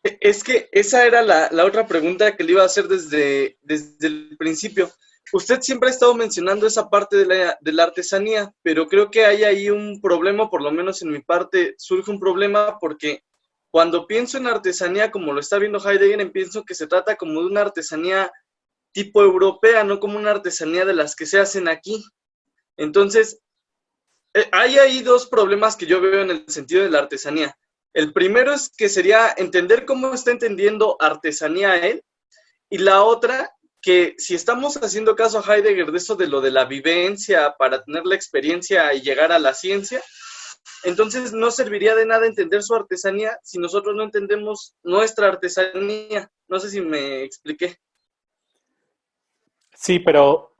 Es que esa era la otra pregunta que le iba a hacer desde el principio. Usted siempre ha estado mencionando esa parte de la artesanía, pero creo que hay ahí un problema, por lo menos en mi parte surge un problema porque cuando pienso en artesanía, como lo está viendo Heidegger, pienso que se trata como de una artesanía tipo europea, no como una artesanía de las que se hacen aquí. Entonces, hay ahí dos problemas que yo veo en el sentido de la artesanía. El primero es que sería entender cómo está entendiendo artesanía él, y la otra, que si estamos haciendo caso a Heidegger de eso de lo de la vivencia para tener la experiencia y llegar a la ciencia, entonces no serviría de nada entender su artesanía si nosotros no entendemos nuestra artesanía. No sé si me expliqué. Sí, pero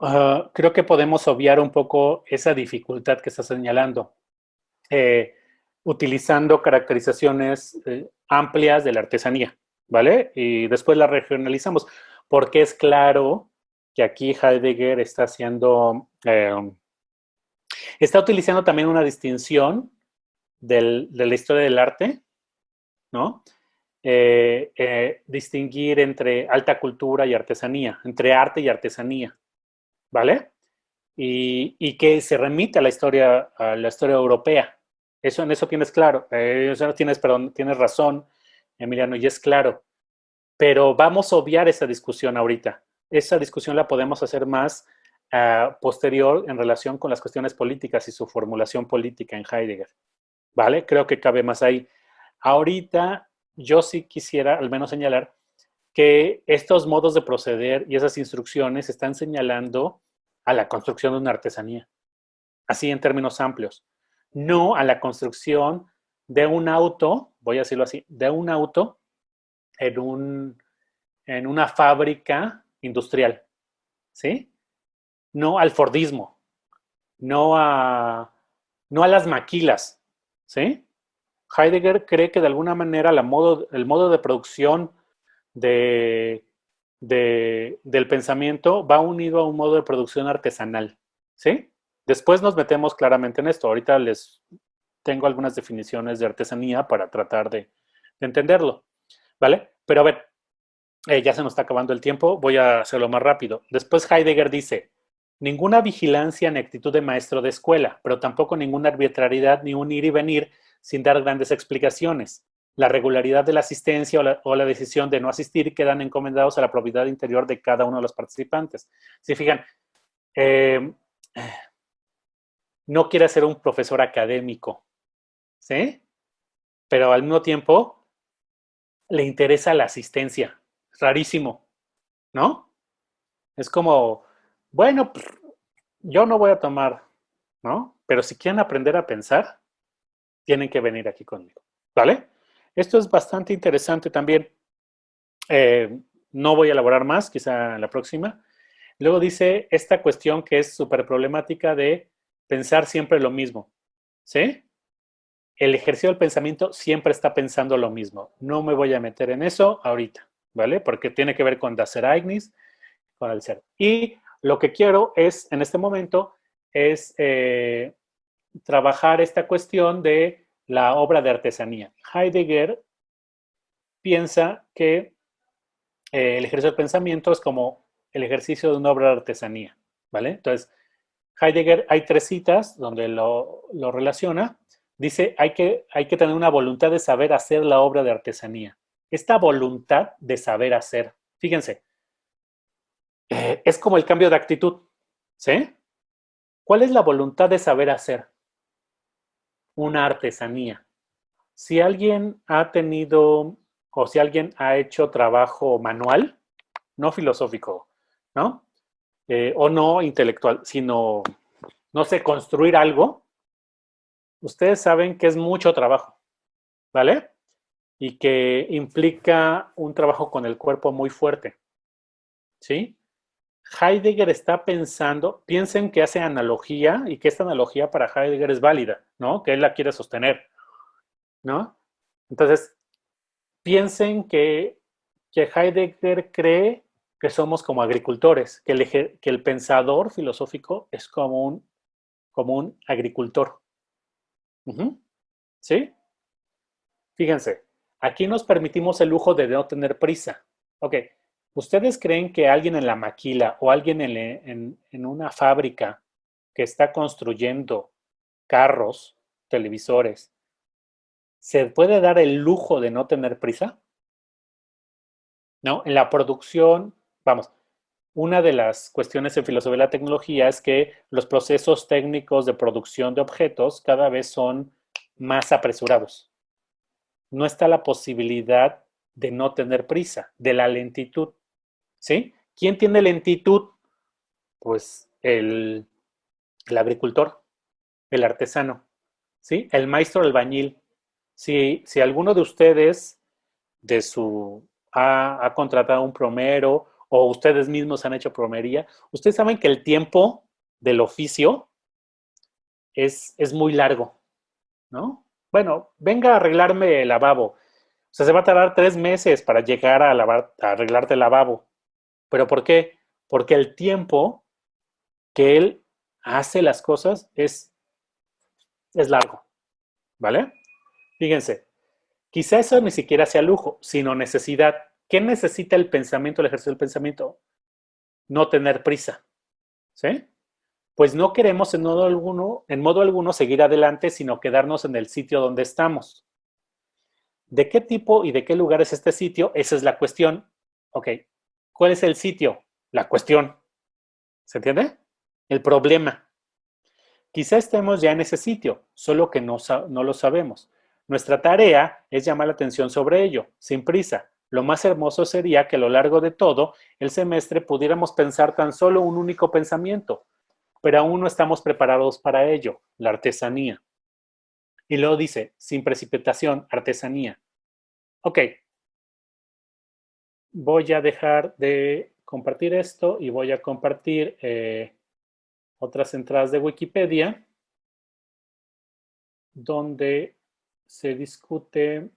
creo que podemos obviar un poco esa dificultad que está señalando, utilizando caracterizaciones amplias de la artesanía, ¿vale? Y después la regionalizamos, porque es claro que aquí Heidegger está haciendo, está utilizando también una distinción de la historia del arte, ¿no? Distinguir entre alta cultura y artesanía, entre arte y artesanía, ¿vale? Y que se remite a la historia europea. Eso, en eso tienes claro, tienes razón, Emiliano, y es claro. Pero vamos a obviar esa discusión ahorita. Esa discusión la podemos hacer más posterior en relación con las cuestiones políticas y su formulación política en Heidegger, ¿vale? Creo que cabe más ahí. Ahorita yo sí quisiera al menos señalar que estos modos de proceder y esas instrucciones están señalando a la construcción de una artesanía, así en términos amplios, no a la construcción de un auto, voy a decirlo así, de un auto en una fábrica industrial, ¿sí? No al Fordismo, no no a las maquilas, ¿sí? Heidegger cree que de alguna manera el modo de producción de, del pensamiento va unido a un modo de producción artesanal, ¿sí? Después nos metemos claramente en esto. Ahorita les tengo algunas definiciones de artesanía para tratar de entenderlo, ¿vale? Pero a ver, ya se nos está acabando el tiempo, voy a hacerlo más rápido. Después Heidegger dice, ninguna vigilancia ni actitud de maestro de escuela, pero tampoco ninguna arbitrariedad ni un ir y venir sin dar grandes explicaciones. La regularidad de la asistencia o la decisión de no asistir quedan encomendados a la probidad interior de cada uno de los participantes. Si fijan, no quiere ser un profesor académico, ¿sí? Pero al mismo tiempo le interesa la asistencia. Rarísimo, ¿no? Es como, bueno, yo no voy a tomar, ¿no? Pero si quieren aprender a pensar, tienen que venir aquí conmigo, ¿vale? Esto es bastante interesante también. No voy a elaborar más, quizá en la próxima. Luego dice esta cuestión que es súper problemática de pensar siempre lo mismo, ¿sí? El ejercicio del pensamiento siempre está pensando lo mismo. No me voy a meter en eso ahorita, ¿vale? Porque tiene que ver con das Ereignis, con el ser. Y lo que quiero es, en este momento, es trabajar esta cuestión de la obra de artesanía. Heidegger piensa que el ejercicio del pensamiento es como el ejercicio de una obra de artesanía, ¿vale? Entonces, Heidegger, hay 3 citas donde lo relaciona. Dice, hay que tener una voluntad de saber hacer la obra de artesanía. Esta voluntad de saber hacer, fíjense, es como el cambio de actitud, ¿sí? ¿Cuál es la voluntad de saber hacer? Una artesanía. Si alguien ha tenido o si alguien ha hecho trabajo manual, no filosófico, ¿no? O no intelectual, sino, no sé, construir algo, ustedes saben que es mucho trabajo, ¿vale? Y que implica un trabajo con el cuerpo muy fuerte, ¿sí? Heidegger está pensando, piensen que hace analogía y que esta analogía para Heidegger es válida, ¿no? Que él la quiere sostener, ¿no? Entonces, piensen que Heidegger cree que somos como agricultores, que el pensador filosófico es como un agricultor. ¿Sí? Fíjense, aquí nos permitimos el lujo de no tener prisa. Ok, ¿ustedes creen que alguien en la maquila o alguien en una fábrica que está construyendo carros, televisores, se puede dar el lujo de no tener prisa? ¿No? En la producción, vamos, una de las cuestiones en filosofía de la tecnología es que los procesos técnicos de producción de objetos cada vez son más apresurados. No está la posibilidad de no tener prisa, de la lentitud, ¿sí? ¿Quién tiene lentitud? Pues el agricultor, el artesano, ¿sí? El maestro albañil. Si alguno de ustedes ha contratado un plomero o ustedes mismos han hecho plomería, ustedes saben que el tiempo del oficio es muy largo, ¿no? Bueno, venga a arreglarme el lavabo. O sea, se va a tardar 3 meses para llegar a arreglarte el lavabo. ¿Pero por qué? Porque el tiempo que él hace las cosas es largo, ¿vale? Fíjense, quizá eso ni siquiera sea lujo, sino necesidad. ¿Qué necesita el pensamiento, el ejercicio del pensamiento? No tener prisa, ¿sí? Pues no queremos en modo alguno seguir adelante, sino quedarnos en el sitio donde estamos. ¿De qué tipo y de qué lugar es este sitio? Esa es la cuestión. Ok, ¿cuál es el sitio? La cuestión. ¿Se entiende? El problema. Quizá estemos ya en ese sitio, solo que no lo sabemos. Nuestra tarea es llamar la atención sobre ello, sin prisa. Lo más hermoso sería que a lo largo de todo el semestre pudiéramos pensar tan solo un único pensamiento, pero aún no estamos preparados para ello, la artesanía. Y luego dice, sin precipitación, artesanía. Ok, voy a dejar de compartir esto y voy a compartir otras entradas de Wikipedia donde se discute,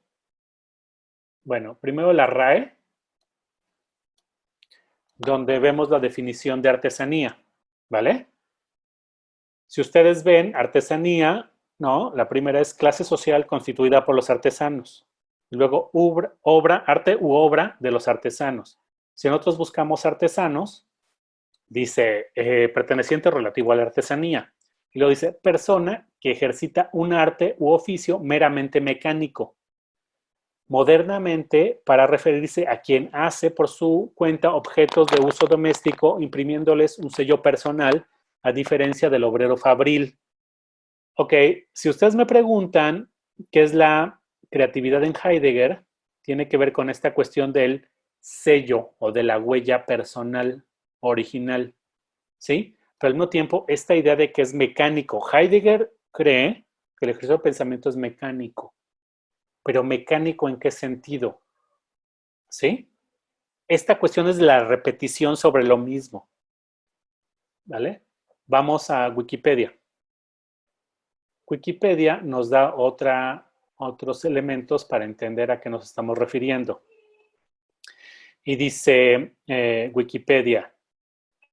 bueno, primero la RAE, donde vemos la definición de artesanía, ¿vale? Si ustedes ven, artesanía ¿no? La primera es clase social constituida por los artesanos. Luego, arte u obra de los artesanos. Si nosotros buscamos artesanos, dice perteneciente relativo a la artesanía. Y luego dice persona que ejercita un arte u oficio meramente mecánico. Modernamente, para referirse a quien hace por su cuenta objetos de uso doméstico, imprimiéndoles un sello personal, a diferencia del obrero fabril. Ok, si ustedes me preguntan qué es la creatividad en Heidegger, tiene que ver con esta cuestión del sello o de la huella personal original, ¿sí? Pero al mismo tiempo, esta idea de que es mecánico. Heidegger cree que el ejercicio del pensamiento es mecánico, pero mecánico ¿en qué sentido? ¿Sí? Esta cuestión es la repetición sobre lo mismo, ¿vale? Vamos a Wikipedia. Wikipedia nos da otros elementos para entender a qué nos estamos refiriendo. Y dice Wikipedia,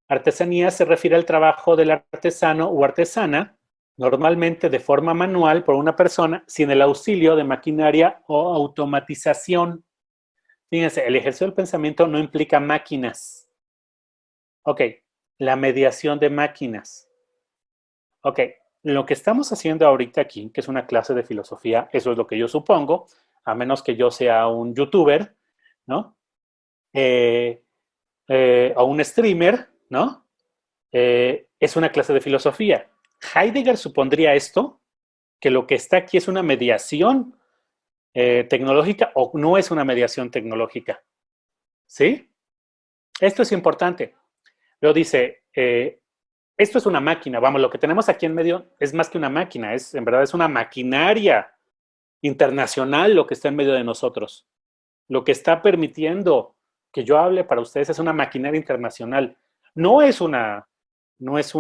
artesanía se refiere al trabajo del artesano o artesana, normalmente de forma manual por una persona, sin el auxilio de maquinaria o automatización. Fíjense, el ejercicio del pensamiento no implica máquinas. Ok, la mediación de máquinas. Ok, lo que estamos haciendo ahorita aquí, que es una clase de filosofía, eso es lo que yo supongo, a menos que yo sea un youtuber, ¿no? O un streamer, ¿no? Es una clase de filosofía. Heidegger supondría esto, que lo que está aquí es una mediación tecnológica o no es una mediación tecnológica. ¿Sí? Esto es importante. Luego dice, esto es una máquina, vamos, lo que tenemos aquí en medio es más que una máquina, en verdad es una maquinaria internacional lo que está en medio de nosotros. Lo que está permitiendo que yo hable para ustedes es una maquinaria internacional. No es una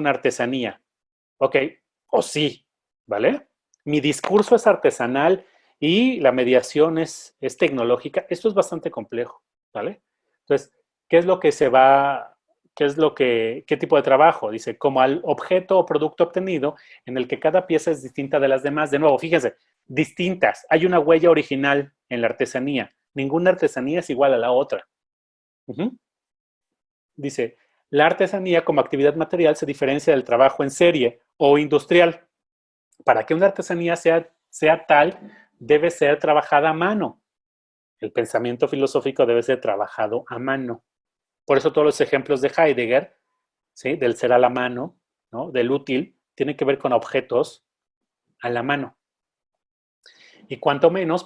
artesanía, ¿ok? O sí, ¿vale? Mi discurso es artesanal y la mediación es tecnológica. Esto es bastante complejo, ¿vale? Entonces, ¿qué es lo que se va, qué tipo de trabajo? Dice, como al objeto o producto obtenido en el que cada pieza es distinta de las demás. De nuevo, fíjense, distintas. Hay una huella original en la artesanía. Ninguna artesanía es igual a la otra. Dice, la artesanía como actividad material se diferencia del trabajo en serie o industrial. Para que una artesanía sea tal, debe ser trabajada a mano. El pensamiento filosófico debe ser trabajado a mano. Por eso todos los ejemplos de Heidegger, ¿sí? Del ser a la mano, ¿no? Del útil, tienen que ver con objetos a la mano. Y cuanto menos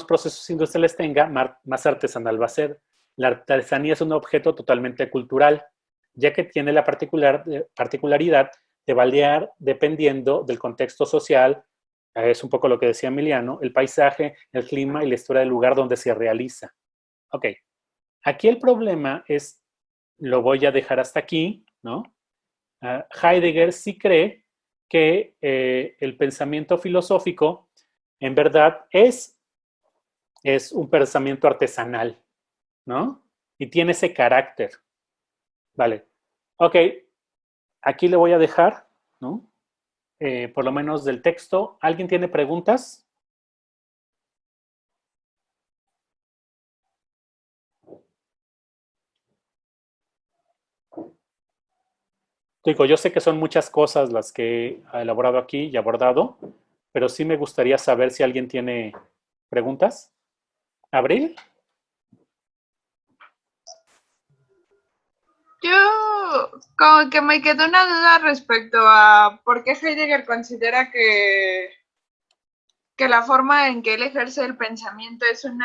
procesos industriales tenga, más artesanal va a ser. La artesanía es un objeto totalmente cultural, ya que tiene la particularidad de variar dependiendo del contexto social, es un poco lo que decía Emiliano, el paisaje, el clima y la historia del lugar donde se realiza. Ok, aquí el problema es, lo voy a dejar hasta aquí, ¿no? Heidegger sí cree que el pensamiento filosófico en verdad es un pensamiento artesanal, ¿no? Y tiene ese carácter. Vale. Ok, aquí le voy a dejar, ¿no? Por lo menos del texto. ¿Alguien tiene preguntas? Digo, yo sé que son muchas cosas las que he elaborado aquí y abordado, pero sí me gustaría saber si alguien tiene preguntas. ¿Abril? Yo como que me quedó una duda respecto a por qué Heidegger considera que la forma en que él ejerce el pensamiento es un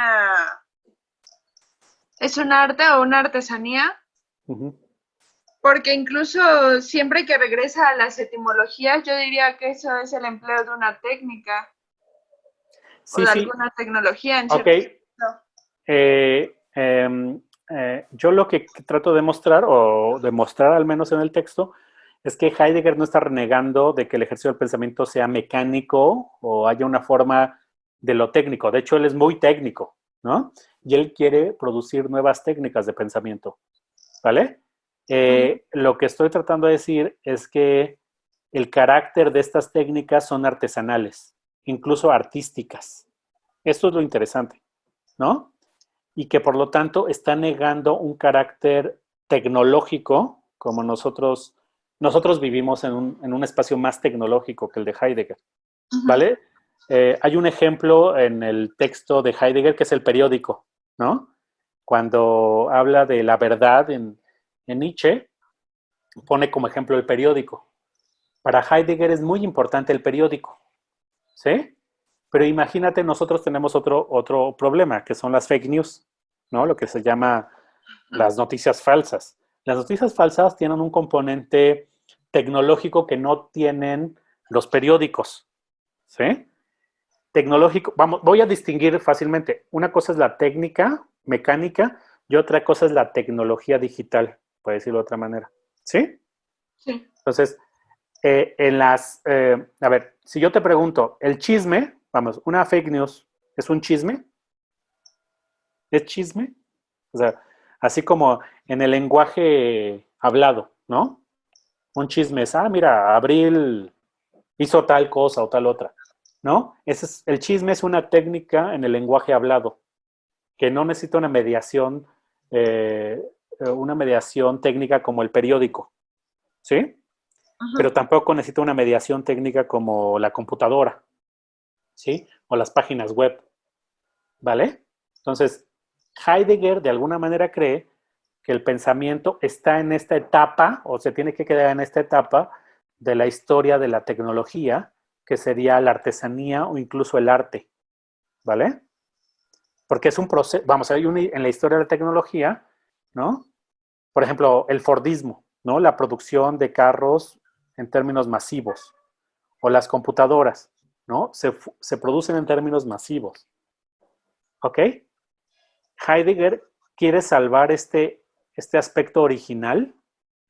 arte o una artesanía, porque incluso siempre que regresa a las etimologías, yo diría que eso es el empleo de una técnica o Sí, de sí. alguna tecnología en Ok. cierto sentido. Yo lo que trato de mostrar, o de mostrar al menos en el texto, es que Heidegger no está renegando de que el ejercicio del pensamiento sea mecánico o haya una forma de lo técnico. De hecho, él es muy técnico, ¿no? Y él quiere producir nuevas técnicas de pensamiento, ¿vale? Lo que estoy tratando de decir es que el carácter de estas técnicas son artesanales, incluso artísticas. Esto es lo interesante, ¿no? Y que por lo tanto está negando un carácter tecnológico, como nosotros vivimos en un espacio más tecnológico que el de Heidegger, ¿vale? Hay un ejemplo en el texto de Heidegger que es el periódico, ¿no? Cuando habla de la verdad en Nietzsche, pone como ejemplo el periódico. Para Heidegger es muy importante el periódico, ¿sí? Pero imagínate, nosotros tenemos otro problema, que son las fake news, ¿no? Lo que se llama las noticias falsas. Las noticias falsas tienen un componente tecnológico que no tienen los periódicos, ¿sí? Tecnológico, voy a distinguir fácilmente. Una cosa es la técnica mecánica y otra cosa es la tecnología digital, por decirlo de otra manera, ¿sí? Sí. Entonces, a ver, si yo te pregunto, el chisme, vamos, una fake news, ¿es un chisme? ¿Es chisme? O sea, así como en el lenguaje hablado, ¿no? Un chisme es, mira, Abril hizo tal cosa o tal otra, ¿no? El chisme es una técnica en el lenguaje hablado, que no necesita una mediación técnica como el periódico, ¿sí? Pero tampoco necesita una mediación técnica como la computadora, ¿sí? O las páginas web, ¿vale? Entonces, Heidegger de alguna manera cree que el pensamiento está en esta etapa, o se tiene que quedar en esta etapa de la historia de la tecnología, que sería la artesanía o incluso el arte, ¿vale? Porque es un proceso, vamos, en la historia de la tecnología, ¿no? Por ejemplo, el Fordismo, ¿no? La producción de carros en términos masivos, o las computadoras, ¿no? Se producen en términos masivos, ¿ok? Heidegger quiere salvar este aspecto original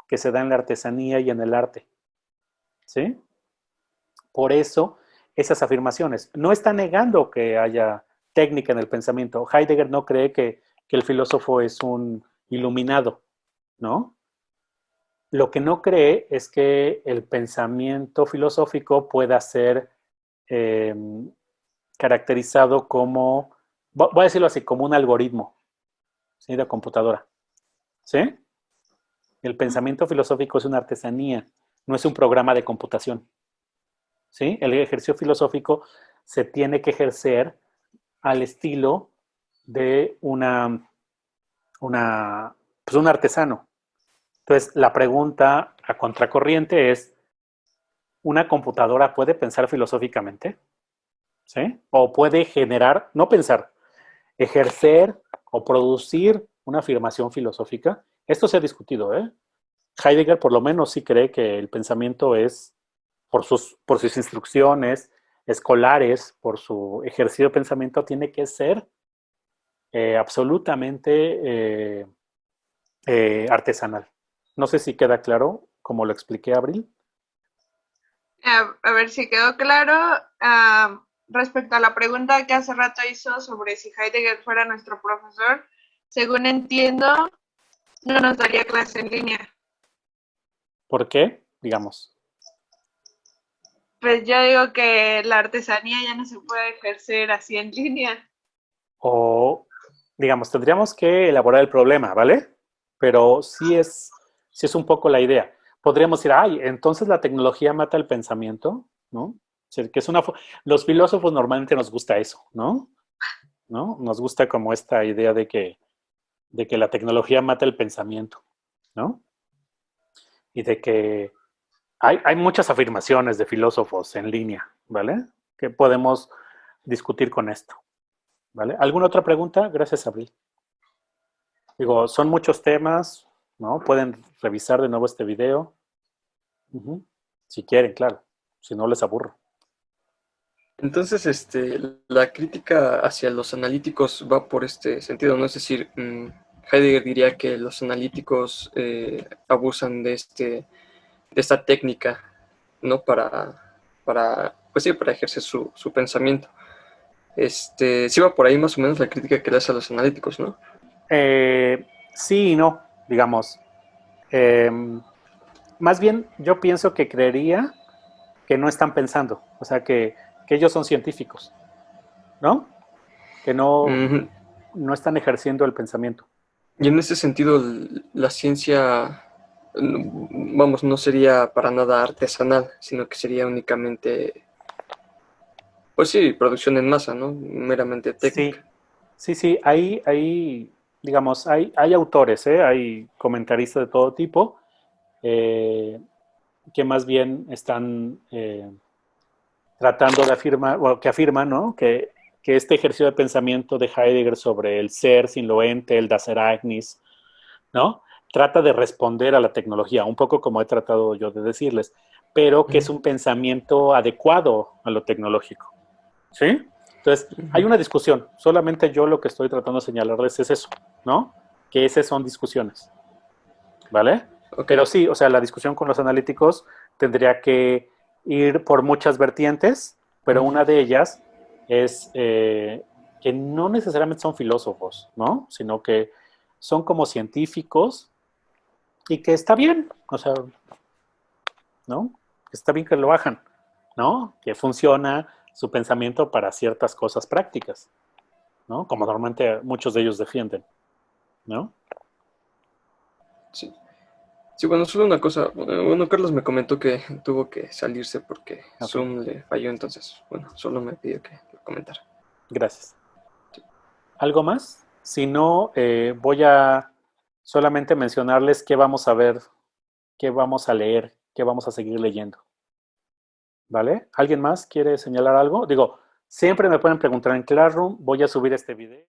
que se da en la artesanía y en el arte, ¿sí? Por eso, esas afirmaciones. No está negando que haya técnica en el pensamiento. Heidegger no cree que el filósofo es un iluminado, ¿no? Lo que no cree es que el pensamiento filosófico pueda ser caracterizado como, voy a decirlo así, como un algoritmo, ¿sí? De computadora, ¿sí? El pensamiento filosófico es una artesanía, no es un programa de computación, ¿sí? El ejercicio filosófico se tiene que ejercer al estilo de un artesano. Entonces, la pregunta a contracorriente es, ¿una computadora puede pensar filosóficamente? ¿Sí? O puede generar, no pensar, ejercer o producir una afirmación filosófica. Esto se ha discutido, ¿eh? Heidegger por lo menos sí cree que el pensamiento es, por sus instrucciones escolares, por su ejercicio de pensamiento, tiene que ser absolutamente artesanal. No sé si queda claro como lo expliqué, Abril. A ver si quedó claro. Respecto a la pregunta que hace rato hizo sobre si Heidegger fuera nuestro profesor, según entiendo, no nos daría clase en línea. ¿Por qué? Digamos. Pues yo digo que la artesanía ya no se puede ejercer así en línea. O, digamos, tendríamos que elaborar el problema, ¿vale? Pero sí es un poco la idea. Podríamos decir, entonces la tecnología mata el pensamiento, ¿no? O sea, que es los filósofos normalmente nos gusta eso, ¿no? ¿No? Nos gusta como esta idea de que la tecnología mata el pensamiento, ¿no? Y de que hay muchas afirmaciones de filósofos en línea, ¿vale? Que podemos discutir con esto, ¿vale? ¿Alguna otra pregunta? Gracias, Abril. Digo, son muchos temas, ¿no? Pueden revisar de nuevo este video. Si quieren, claro. Si no, les aburro. Entonces, la crítica hacia los analíticos va por este sentido, ¿no? Es decir, Heidegger diría que los analíticos abusan de esta técnica, ¿no? Pues sí, para ejercer su pensamiento. Sí va por ahí más o menos la crítica que le hace a los analíticos, ¿no? Sí y no, digamos. Más bien, yo pienso que creería que no están pensando, o sea, que ellos son científicos, ¿no? Que no están ejerciendo el pensamiento. Y en ese sentido, la ciencia, vamos, no sería para nada artesanal, sino que sería únicamente, pues sí, producción en masa, ¿no? Meramente técnica. Sí, digamos, hay autores, hay comentaristas de todo tipo, que más bien están tratando de afirmar, o que afirman, ¿no? Que este ejercicio de pensamiento de Heidegger sobre el ser sin lo ente, el Das Ereignis, ¿no? Trata de responder a la tecnología, un poco como he tratado yo de decirles, pero que es un pensamiento adecuado a lo tecnológico, ¿sí? Entonces, hay una discusión, solamente yo lo que estoy tratando de señalarles es eso, ¿no? Que esas son discusiones, ¿vale? Okay. Pero sí, o sea, la discusión con los analíticos tendría que ir por muchas vertientes, pero una de ellas es que no necesariamente son filósofos, ¿no? Sino que son como científicos y que está bien, o sea, ¿no? Está bien que lo hagan, ¿no? Que funciona su pensamiento para ciertas cosas prácticas, ¿no? Como normalmente muchos de ellos defienden, ¿no? Sí. Sí, bueno, solo una cosa. Bueno, Carlos me comentó que tuvo que salirse porque Zoom le falló, entonces, bueno, solo me pidió que lo comentara. Gracias. Sí. ¿Algo más? Si no, voy a solamente mencionarles qué vamos a ver, qué vamos a leer, qué vamos a seguir leyendo. ¿Vale? ¿Alguien más quiere señalar algo? Digo, siempre me pueden preguntar en Classroom, voy a subir este video.